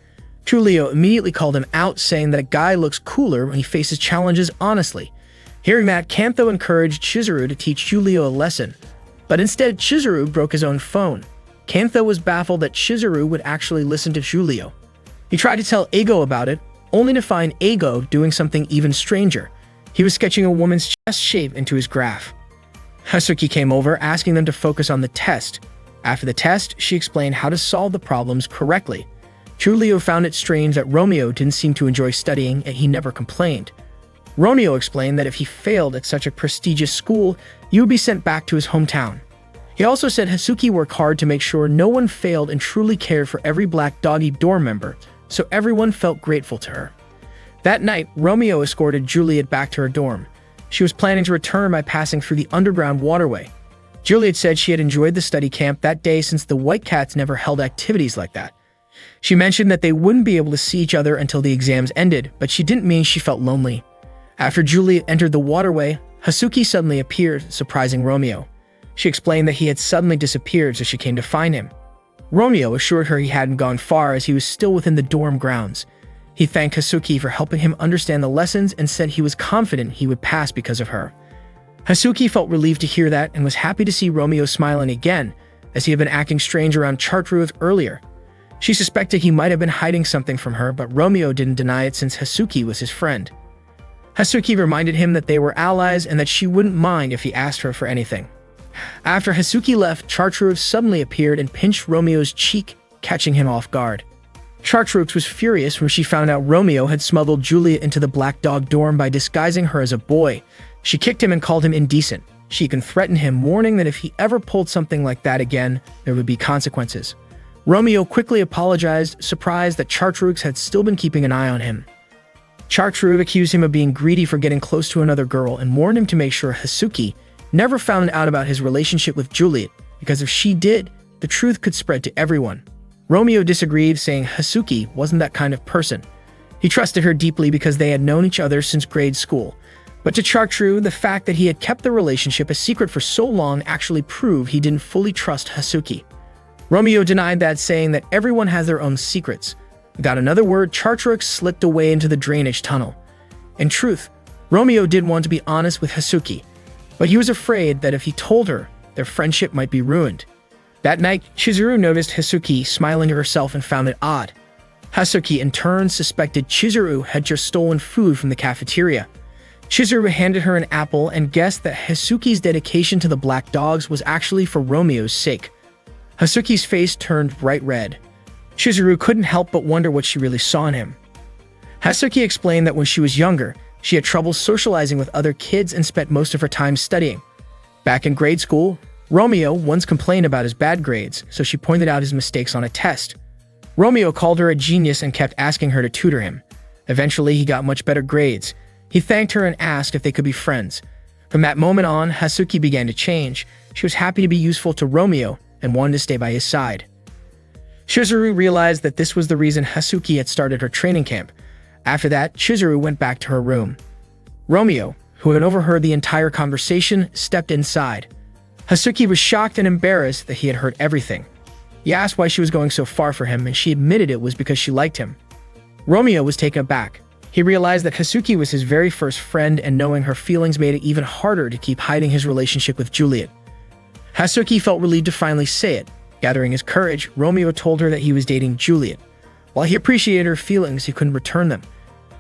Giulio immediately called him out, saying that a guy looks cooler when he faces challenges honestly. Hearing that, Kantho encouraged Chizuru to teach Giulio a lesson, but instead Chizuru broke his own phone. Kantho was baffled that Chizuru would actually listen to Giulio. He tried to tell Eigo about it, only to find Eigo doing something even stranger. He was sketching a woman's chest shape into his graph. Hazuki came over, asking them to focus on the test. After the test, she explained how to solve the problems correctly. Giulio found it strange that Romeo didn't seem to enjoy studying, and he never complained. Romeo explained that if he failed at such a prestigious school, he would be sent back to his hometown. He also said Hazuki worked hard to make sure no one failed and truly cared for every Black Doggy dorm member, so everyone felt grateful to her. That night, Romeo escorted Juliet back to her dorm. She was planning to return by passing through the underground waterway. Juliet said she had enjoyed the study camp that day since the White Cats never held activities like that. She mentioned that they wouldn't be able to see each other until the exams ended, but she didn't mean she felt lonely. After Juliet entered the waterway, Hazuki suddenly appeared, surprising Romeo. She explained that he had suddenly disappeared, so she came to find him. Romeo assured her he hadn't gone far as he was still within the dorm grounds. He thanked Hazuki for helping him understand the lessons and said he was confident he would pass because of her. Hazuki felt relieved to hear that and was happy to see Romeo smiling again, as he had been acting strange around Chartreuse earlier. She suspected he might have been hiding something from her, but Romeo didn't deny it since Hazuki was his friend. Hazuki reminded him that they were allies and that she wouldn't mind if he asked her for anything. After Hazuki left, Chartreuse suddenly appeared and pinched Romeo's cheek, catching him off guard. Chartreuse was furious when she found out Romeo had smuggled Juliet into the Black Dog dorm by disguising her as a boy. She kicked him and called him indecent. She even threatened him, warning that if he ever pulled something like that again, there would be consequences. Romeo quickly apologized, surprised that Chartreuse had still been keeping an eye on him. Chartreuse accused him of being greedy for getting close to another girl and warned him to make sure Hazuki never found out about his relationship with Juliet, because if she did, the truth could spread to everyone. Romeo disagreed, saying Hazuki wasn't that kind of person. He trusted her deeply because they had known each other since grade school. But to Chartreuse, the fact that he had kept the relationship a secret for so long actually proved he didn't fully trust Hazuki. Romeo denied that, saying that everyone has their own secrets. Without another word, Chartreuse slipped away into the drainage tunnel. In truth, Romeo did want to be honest with Hazuki, but he was afraid that if he told her, their friendship might be ruined. That night, Chizuru noticed Hazuki smiling to herself and found it odd. Hazuki in turn suspected Chizuru had just stolen food from the cafeteria. Chizuru handed her an apple and guessed that Hazuki's dedication to the Black Dogs was actually for Romeo's sake. Hazuki's face turned bright red. Chizuru couldn't help but wonder what she really saw in him. Hazuki explained that when she was younger, she had trouble socializing with other kids and spent most of her time studying. Back in grade school, Romeo once complained about his bad grades, so she pointed out his mistakes on a test. Romeo called her a genius and kept asking her to tutor him. Eventually, he got much better grades. He thanked her and asked if they could be friends. From that moment on, Hazuki began to change. She was happy to be useful to Romeo and wanted to stay by his side. Chizuru realized that this was the reason Hazuki had started her training camp. After that, Chizuru went back to her room. Romeo, who had overheard the entire conversation, stepped inside. Hazuki was shocked and embarrassed that he had heard everything. He asked why she was going so far for him, and she admitted it was because she liked him. Romeo was taken aback. He realized that Hazuki was his very first friend, and knowing her feelings made it even harder to keep hiding his relationship with Juliet. Hazuki felt relieved to finally say it. Gathering his courage, Romeo told her that he was dating Juliet. While he appreciated her feelings, he couldn't return them.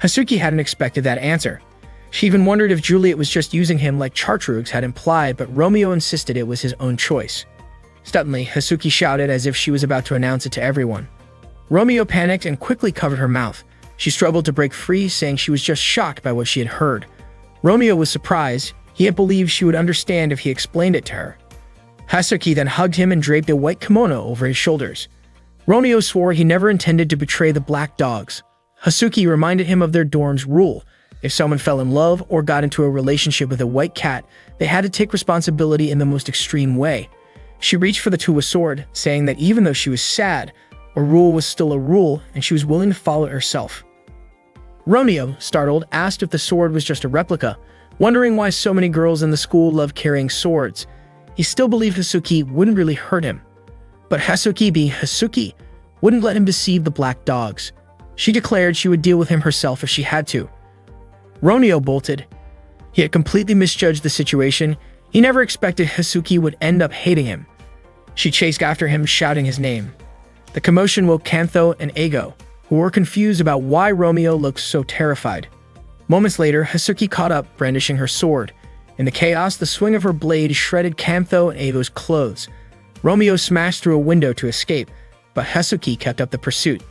Hazuki hadn't expected that answer. She even wondered if Juliet was just using him like Chartreuse had implied, but Romeo insisted it was his own choice. Suddenly, Hazuki shouted as if she was about to announce it to everyone. Romeo panicked and quickly covered her mouth. She struggled to break free, saying she was just shocked by what she had heard. Romeo was surprised. He had believed she would understand if he explained it to her. Hazuki then hugged him and draped a white kimono over his shoulders. Romeo swore he never intended to betray the Black Dogs. Hazuki reminded him of their dorm's rule. If someone fell in love or got into a relationship with a white cat, they had to take responsibility in the most extreme way. She reached for the Tuwa sword, saying that even though she was sad, a rule was still a rule and she was willing to follow it herself. Romeo, startled, asked if the sword was just a replica, wondering why so many girls in the school loved carrying swords. He still believed Hazuki wouldn't really hurt him. But Hazuki being Hazuki, wouldn't let him deceive the black dogs. She declared she would deal with him herself if she had to. Romeo bolted. He had completely misjudged the situation. He never expected Hasuki would end up hating him. She chased after him, shouting his name. The commotion woke Kantho and Eigo, who were confused about why Romeo looked so terrified. Moments later, Hasuki caught up, brandishing her sword. In the chaos, the swing of her blade shredded Kantho and Eigo's clothes. Romeo smashed through a window to escape, but Hasuki kept up the pursuit.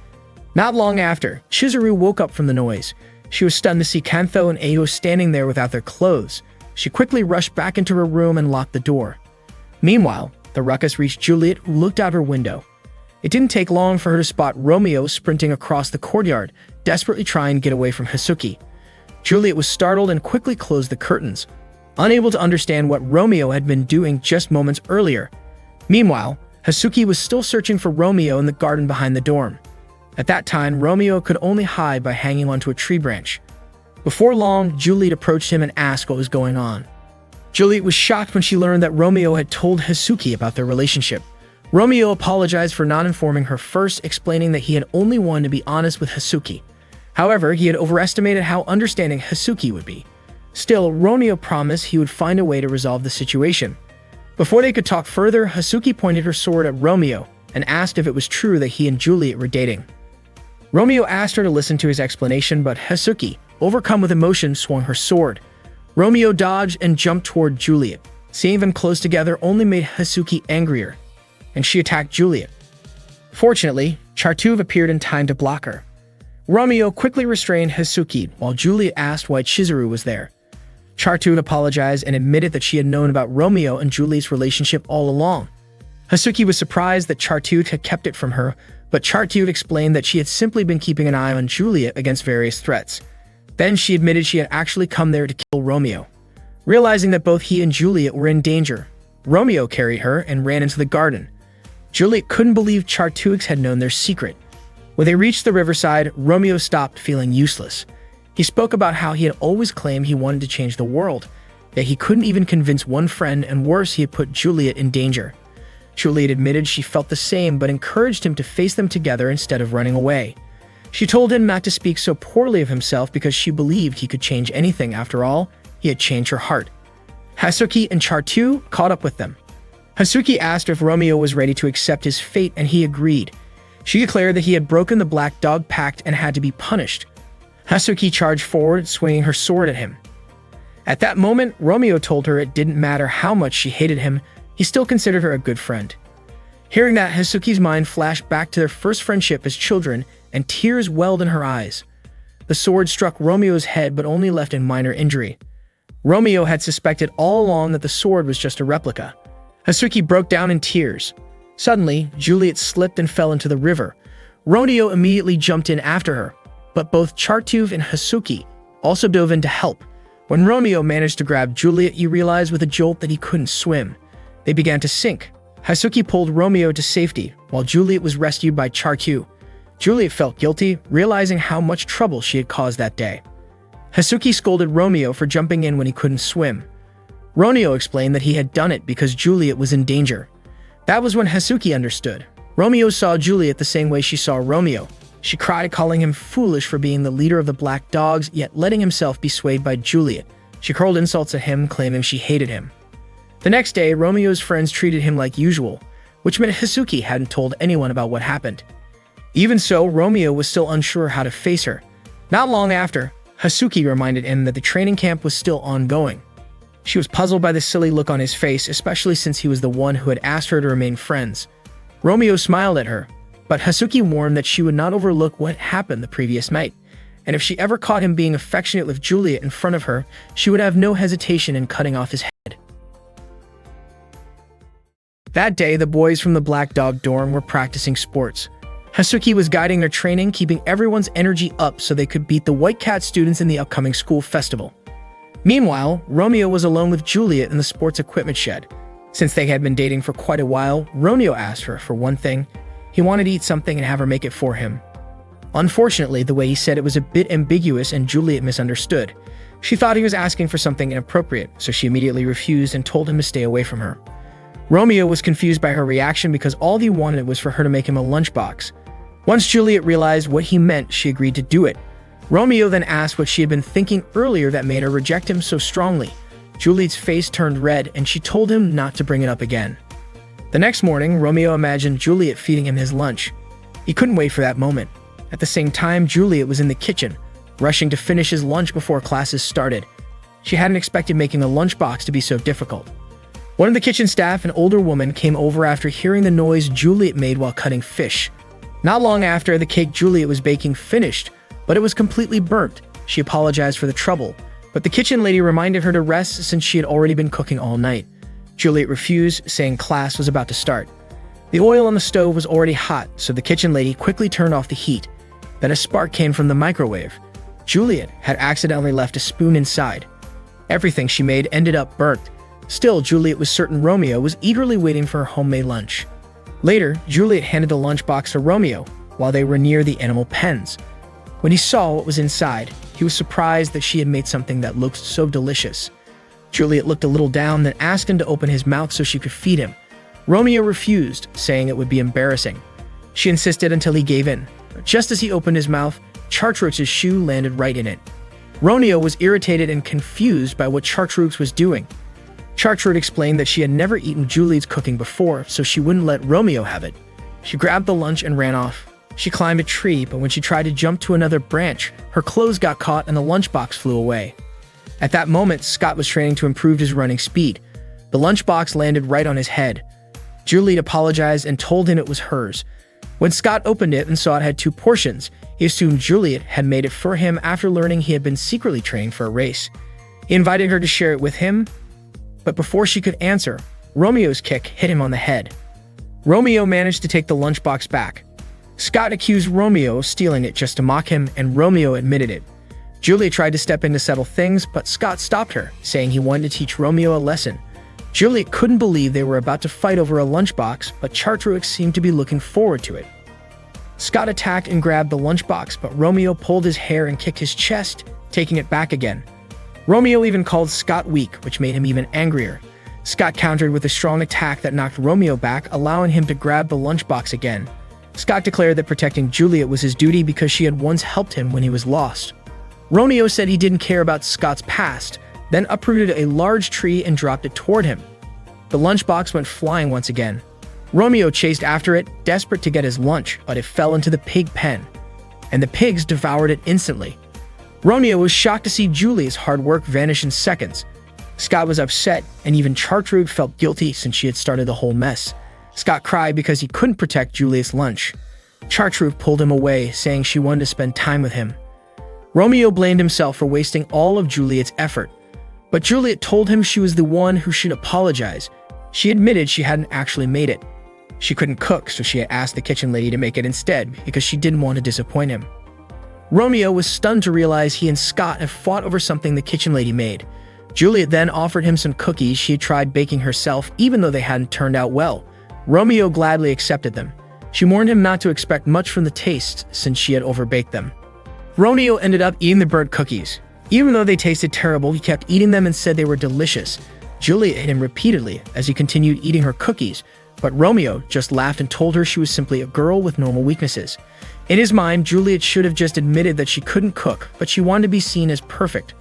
Not long after, Chizuru woke up from the noise. She was stunned to see Kantho and Eigo standing there without their clothes. She quickly rushed back into her room and locked the door. Meanwhile, the ruckus reached Juliet, who looked out her window. It didn't take long for her to spot Romeo sprinting across the courtyard, desperately trying to get away from Hasuki. Juliet was startled and quickly closed the curtains, unable to understand what Romeo had been doing just moments earlier. Meanwhile, Hasuki was still searching for Romeo in the garden behind the dorm. At that time, Romeo could only hide by hanging onto a tree branch. Before long, Juliet approached him and asked what was going on. Juliet was shocked when she learned that Romeo had told Hasuki about their relationship. Romeo apologized for not informing her first, explaining that he had only wanted to be honest with Hasuki. However, he had overestimated how understanding Hasuki would be. Still, Romeo promised he would find a way to resolve the situation. Before they could talk further, Hasuki pointed her sword at Romeo and asked if it was true that he and Juliet were dating. Romeo asked her to listen to his explanation, but Hasuki, overcome with emotion, swung her sword. Romeo dodged and jumped toward Juliet. Seeing them close together only made Hasuki angrier, and she attacked Juliet. Fortunately, Chartuv appeared in time to block her. Romeo quickly restrained Hasuki while Juliet asked why Chizuru was there. Chartuv apologized and admitted that she had known about Romeo and Juliet's relationship all along. Hasuki was surprised that Chartuv had kept it from her, but Chartuv explained that she had simply been keeping an eye on Juliet against various threats. Then she admitted she had actually come there to kill Romeo. Realizing that both he and Juliet were in danger, Romeo carried her and ran into the garden. Juliet couldn't believe Chartuv had known their secret. When they reached the riverside, Romeo stopped, feeling useless. He spoke about how he had always claimed he wanted to change the world, that he couldn't even convince one friend, and worse, he had put Juliet in danger. Juliet admitted she felt the same, but encouraged him to face them together instead of running away. She told him not to speak so poorly of himself because she believed he could change anything. After all, he had changed her heart. Hasuki and Chartuv caught up with them. Hasuki asked if Romeo was ready to accept his fate, and he agreed. She declared that he had broken the Black Dog Pact and had to be punished. Hasuki charged forward, swinging her sword at him. At that moment, Romeo told her it didn't matter how much she hated him, he still considered her a good friend. Hearing that, Hasuki's mind flashed back to their first friendship as children, and tears welled in her eyes. The sword struck Romeo's head but only left a minor injury. Romeo had suspected all along that the sword was just a replica. Hasuki broke down in tears. Suddenly, Juliet slipped and fell into the river. Romeo immediately jumped in after her, but both Chartuv and Hasuki also dove in to help. When Romeo managed to grab Juliet, he realized with a jolt that he couldn't swim. They began to sink. Hasuki pulled Romeo to safety, while Juliet was rescued by Chartuv. Juliet felt guilty, realizing how much trouble she had caused that day. Hasuki scolded Romeo for jumping in when he couldn't swim. Romeo explained that he had done it because Juliet was in danger. That was when Hasuki understood. Romeo saw Juliet the same way she saw Romeo. She cried, calling him foolish for being the leader of the Black Dogs, yet letting himself be swayed by Juliet. She hurled insults at him, claiming she hated him. The next day, Romeo's friends treated him like usual, which meant Hasuki hadn't told anyone about what happened. Even so, Romeo was still unsure how to face her. Not long after, Hasuki reminded him that the training camp was still ongoing. She was puzzled by the silly look on his face, especially since he was the one who had asked her to remain friends. Romeo smiled at her, but Hasuki warned that she would not overlook what happened the previous night, and if she ever caught him being affectionate with Juliet in front of her, she would have no hesitation in cutting off his head. That day, the boys from the Black Dog dorm were practicing sports. Hasuki was guiding their training, keeping everyone's energy up so they could beat the White Cat students in the upcoming school festival. Meanwhile, Romeo was alone with Juliet in the sports equipment shed. Since they had been dating for quite a while, Romeo asked her for one thing. He wanted to eat something and have her make it for him. Unfortunately, the way he said it was a bit ambiguous and Juliet misunderstood. She thought he was asking for something inappropriate, so she immediately refused and told him to stay away from her. Romeo was confused by her reaction because all he wanted was for her to make him a lunchbox. Once Juliet realized what he meant, she agreed to do it. Romeo then asked what she had been thinking earlier that made her reject him so strongly. Juliet's face turned red, and she told him not to bring it up again. The next morning, Romeo imagined Juliet feeding him his lunch. He couldn't wait for that moment. At the same time, Juliet was in the kitchen, rushing to finish his lunch before classes started. She hadn't expected making a lunchbox to be so difficult. One of the kitchen staff, an older woman, came over after hearing the noise Juliet made while cutting fish. Not long after, the cake Juliet was baking finished, but it was completely burnt. She apologized for the trouble, but the kitchen lady reminded her to rest since she had already been cooking all night. Juliet refused, saying class was about to start. The oil on the stove was already hot, so the kitchen lady quickly turned off the heat. Then a spark came from the microwave. Juliet had accidentally left a spoon inside. Everything she made ended up burnt. Still, Juliet was certain Romeo was eagerly waiting for her homemade lunch. Later, Juliet handed the lunchbox to Romeo while they were near the animal pens. When he saw what was inside, he was surprised that she had made something that looked so delicious. Juliet looked a little down, then asked him to open his mouth so she could feed him. Romeo refused, saying it would be embarrassing. She insisted until he gave in. Just as he opened his mouth, Chartreus's shoe landed right in it. Romeo was irritated and confused by what Chartreuse was doing. Chartreuse explained that she had never eaten Juliet's cooking before, so she wouldn't let Romeo have it. She grabbed the lunch and ran off. She climbed a tree, but when she tried to jump to another branch, her clothes got caught and the lunchbox flew away. At that moment, Scott was training to improve his running speed. The lunchbox landed right on his head. Juliet apologized and told him it was hers. When Scott opened it and saw it had 2 portions, he assumed Juliet had made it for him after learning he had been secretly training for a race. He invited her to share it with him, but before she could answer, Romeo's kick hit him on the head. Romeo managed to take the lunchbox back. Scott accused Romeo of stealing it just to mock him, and Romeo admitted it. Juliet tried to step in to settle things, but Scott stopped her, saying he wanted to teach Romeo a lesson. Juliet couldn't believe they were about to fight over a lunchbox, but Chartreuse seemed to be looking forward to it. Scott attacked and grabbed the lunchbox, but Romeo pulled his hair and kicked his chest, taking it back again. Romeo even called Scott weak, which made him even angrier. Scott countered with a strong attack that knocked Romeo back, allowing him to grab the lunchbox again. Scott declared that protecting Juliet was his duty because she had once helped him when he was lost. Romeo said he didn't care about Scott's past, then uprooted a large tree and dropped it toward him. The lunchbox went flying once again. Romeo chased after it, desperate to get his lunch, but it fell into the pig pen, and the pigs devoured it instantly. Romeo was shocked to see Juliet's hard work vanish in seconds. Scott was upset, and even Chartreuse felt guilty since she had started the whole mess. Scott cried because he couldn't protect Juliet's lunch. Chartreuse pulled him away, saying she wanted to spend time with him. Romeo blamed himself for wasting all of Juliet's effort, but Juliet told him she was the one who should apologize. She admitted she hadn't actually made it. She couldn't cook, so she had asked the kitchen lady to make it instead because she didn't want to disappoint him. Romeo was stunned to realize he and Scott had fought over something the kitchen lady made. Juliet then offered him some cookies she had tried baking herself, even though they hadn't turned out well. Romeo gladly accepted them. She warned him not to expect much from the taste since she had overbaked them. Romeo ended up eating the burnt cookies. Even though they tasted terrible, he kept eating them and said they were delicious. Juliet hit him repeatedly as he continued eating her cookies, but Romeo just laughed and told her she was simply a girl with normal weaknesses. In his mind, Juliet should have just admitted that she couldn't cook, but she wanted to be seen as perfect.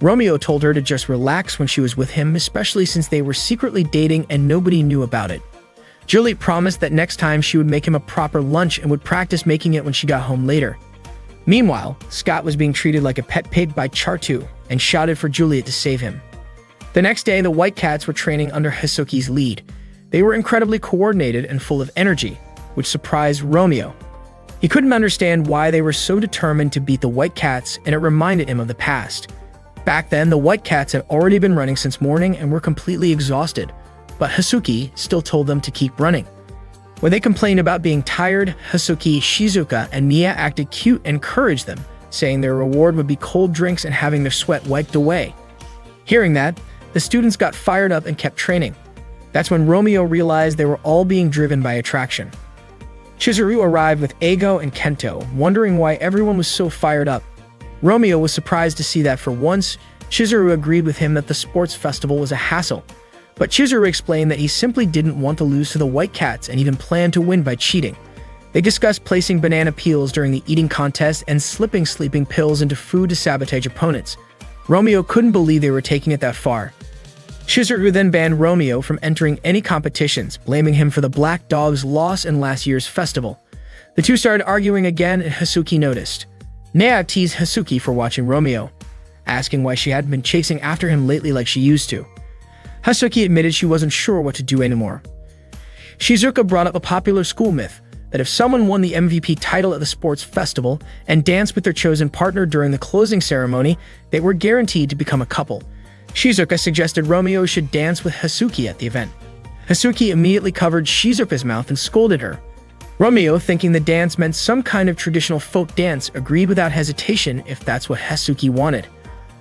Romeo told her to just relax when she was with him, especially since they were secretly dating and nobody knew about it. Juliet promised that next time she would make him a proper lunch and would practice making it when she got home later. Meanwhile, Scott was being treated like a pet pig by Chartreuse and shouted for Juliet to save him. The next day, the White Cats were training under Hisuki's lead. They were incredibly coordinated and full of energy, which surprised Romeo. He couldn't understand why they were so determined to beat the White Cats, and it reminded him of the past. Back then, the White Cats had already been running since morning and were completely exhausted, but Hisuki still told them to keep running. When they complained about being tired, Hisuki, Shizuka, and Nia acted cute and encouraged them, saying their reward would be cold drinks and having their sweat wiped away. Hearing that, the students got fired up and kept training. That's when Romeo realized they were all being driven by attraction. Chizuru arrived with Eigo and Kento, wondering why everyone was so fired up. Romeo was surprised to see that for once, Chizuru agreed with him that the sports festival was a hassle. But Chizuru explained that he simply didn't want to lose to the White Cats and even planned to win by cheating. They discussed placing banana peels during the eating contest and slipping sleeping pills into food to sabotage opponents. Romeo couldn't believe they were taking it that far. Shizuku then banned Romeo from entering any competitions, blaming him for the Black Dog's loss in last year's festival. The two started arguing again, and Hasuki noticed. Naya teased Hasuki for watching Romeo, asking why she hadn't been chasing after him lately like she used to. Hasuki admitted she wasn't sure what to do anymore. Shizuka brought up a popular school myth that if someone won the MVP title at the sports festival and danced with their chosen partner during the closing ceremony, they were guaranteed to become a couple. Shizuka suggested Romeo should dance with Hasuki at the event. Hasuki immediately covered Shizuka's mouth and scolded her. Romeo, thinking the dance meant some kind of traditional folk dance, agreed without hesitation if that's what Hasuki wanted.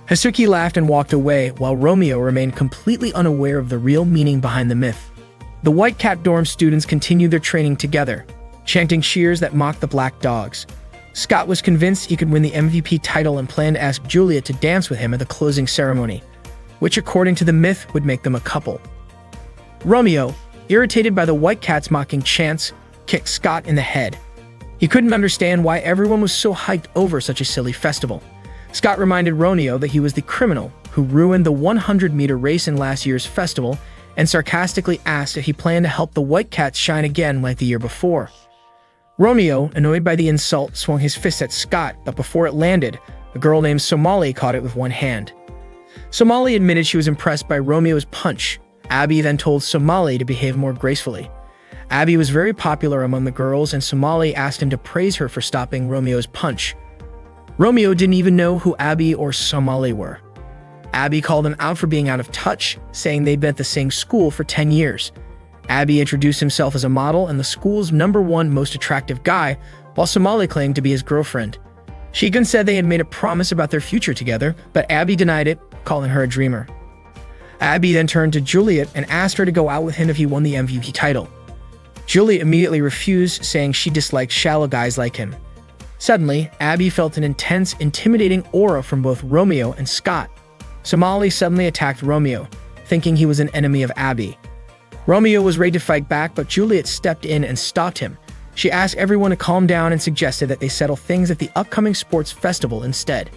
Hasuki laughed and walked away, while Romeo remained completely unaware of the real meaning behind the myth. The White Cat dorm students continued their training together, chanting cheers that mocked the Black Dogs. Scott was convinced he could win the MVP title and planned to ask Juliet to dance with him at the closing ceremony, which according to the myth would make them a couple. Romeo, irritated by the White Cat's mocking chants, kicked Scott in the head. He couldn't understand why everyone was so hyped over such a silly festival. Scott reminded Romeo that he was the criminal who ruined the 100-meter race in last year's festival and sarcastically asked if he planned to help the White Cats shine again like the year before. Romeo, annoyed by the insult, swung his fist at Scott, but before it landed, a girl named Somali caught it with one hand. Somali admitted she was impressed by Romeo's punch. Abby then told Somali to behave more gracefully. Abby was very popular among the girls, and Somali asked him to praise her for stopping Romeo's punch. Romeo didn't even know who Abby or Somali were. Abby called him out for being out of touch, saying they'd been at the same school for 10 years. Abby introduced himself as a model and the school's #1 most attractive guy, while Somali claimed to be his girlfriend. Shigen said they had made a promise about their future together, but Abby denied it, calling her a dreamer. Abby then turned to Juliet and asked her to go out with him if he won the MVP title. Juliet immediately refused, saying she disliked shallow guys like him. Suddenly, Abby felt an intense, intimidating aura from both Romeo and Scott. Somali suddenly attacked Romeo, thinking he was an enemy of Abby. Romeo was ready to fight back, but Juliet stepped in and stopped him. She asked everyone to calm down and suggested that they settle things at the upcoming sports festival instead.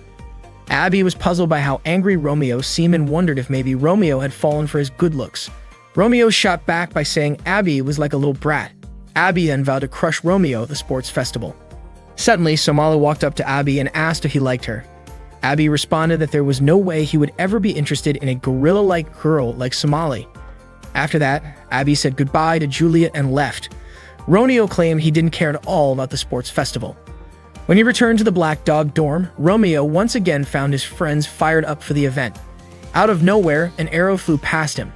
Abby was puzzled by how angry Romeo seemed and wondered if maybe Romeo had fallen for his good looks. Romeo shot back by saying Abby was like a little brat. Abby then vowed to crush Romeo at the sports festival. Suddenly, Somali walked up to Abby and asked if he liked her. Abby responded that there was no way he would ever be interested in a gorilla-like girl like Somali. After that, Abby said goodbye to Juliet and left. Romeo claimed he didn't care at all about the sports festival. When he returned to the Black Dog dorm, Romeo once again found his friends fired up for the event. Out of nowhere, an arrow flew past him.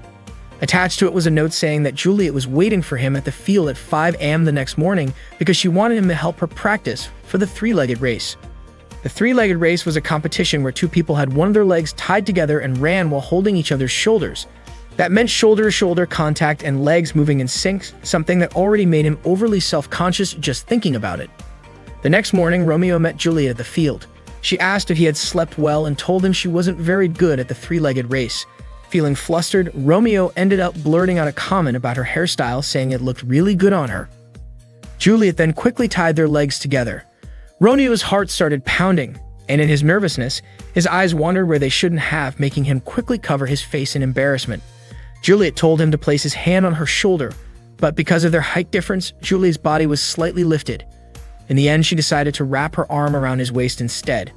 Attached to it was a note saying that Juliet was waiting for him at the field at 5 a.m. the next morning because she wanted him to help her practice for the three-legged race. The three-legged race was a competition where two people had one of their legs tied together and ran while holding each other's shoulders. That meant shoulder-to-shoulder contact and legs moving in sync, something that already made him overly self-conscious just thinking about it. The next morning, Romeo met Juliet at the field. She asked if he had slept well and told him she wasn't very good at the three-legged race. Feeling flustered, Romeo ended up blurting out a comment about her hairstyle, saying it looked really good on her. Juliet then quickly tied their legs together. Romeo's heart started pounding, and in his nervousness, his eyes wandered where they shouldn't have, making him quickly cover his face in embarrassment. Juliet told him to place his hand on her shoulder, but because of their height difference, Juliet's body was slightly lifted. In the end, she decided to wrap her arm around his waist instead.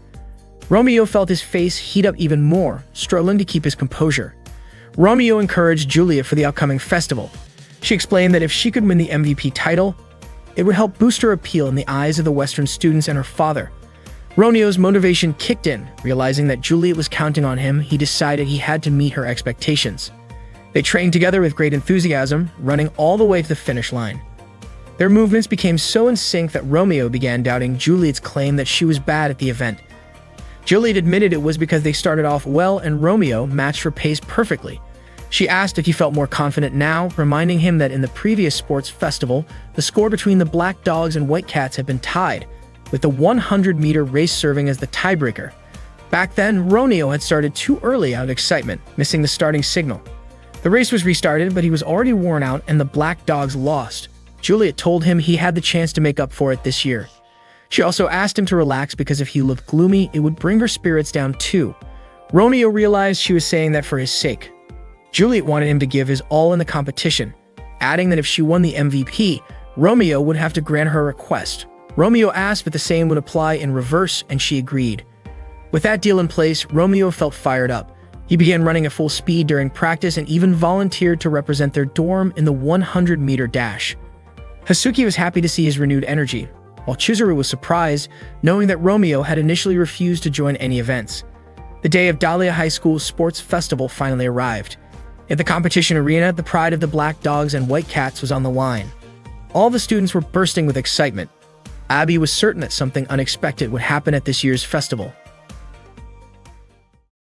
Romeo felt his face heat up even more, struggling to keep his composure. Romeo encouraged Juliet for the upcoming festival. She explained that if she could win the MVP title, it would help boost her appeal in the eyes of the Western students and her father. Romeo's motivation kicked in. Realizing that Juliet was counting on him, he decided he had to meet her expectations. They trained together with great enthusiasm, running all the way to the finish line. Their movements became so in sync that Romeo began doubting Juliet's claim that she was bad at the event. Juliet admitted it was because they started off well and Romeo matched her pace perfectly. She asked if he felt more confident now, reminding him that in the previous sports festival, the score between the Black Dogs and White Cats had been tied, with the 100-meter race serving as the tiebreaker. Back then, Romeo had started too early out of excitement, missing the starting signal. The race was restarted, but he was already worn out and the Black Dogs lost. Juliet told him he had the chance to make up for it this year. She also asked him to relax because if he looked gloomy, it would bring her spirits down too. Romeo realized she was saying that for his sake. Juliet wanted him to give his all in the competition, adding that if she won the MVP, Romeo would have to grant her request. Romeo asked if the same would apply in reverse, and she agreed. With that deal in place, Romeo felt fired up. He began running at full speed during practice and even volunteered to represent their dorm in the 100-meter dash. Hasuki was happy to see his renewed energy, while Chizuru was surprised, knowing that Romeo had initially refused to join any events. The day of Dahlia High School's sports festival finally arrived. At the competition arena, the pride of the Black Dogs and White Cats was on the line. All the students were bursting with excitement. Abby was certain that something unexpected would happen at this year's festival.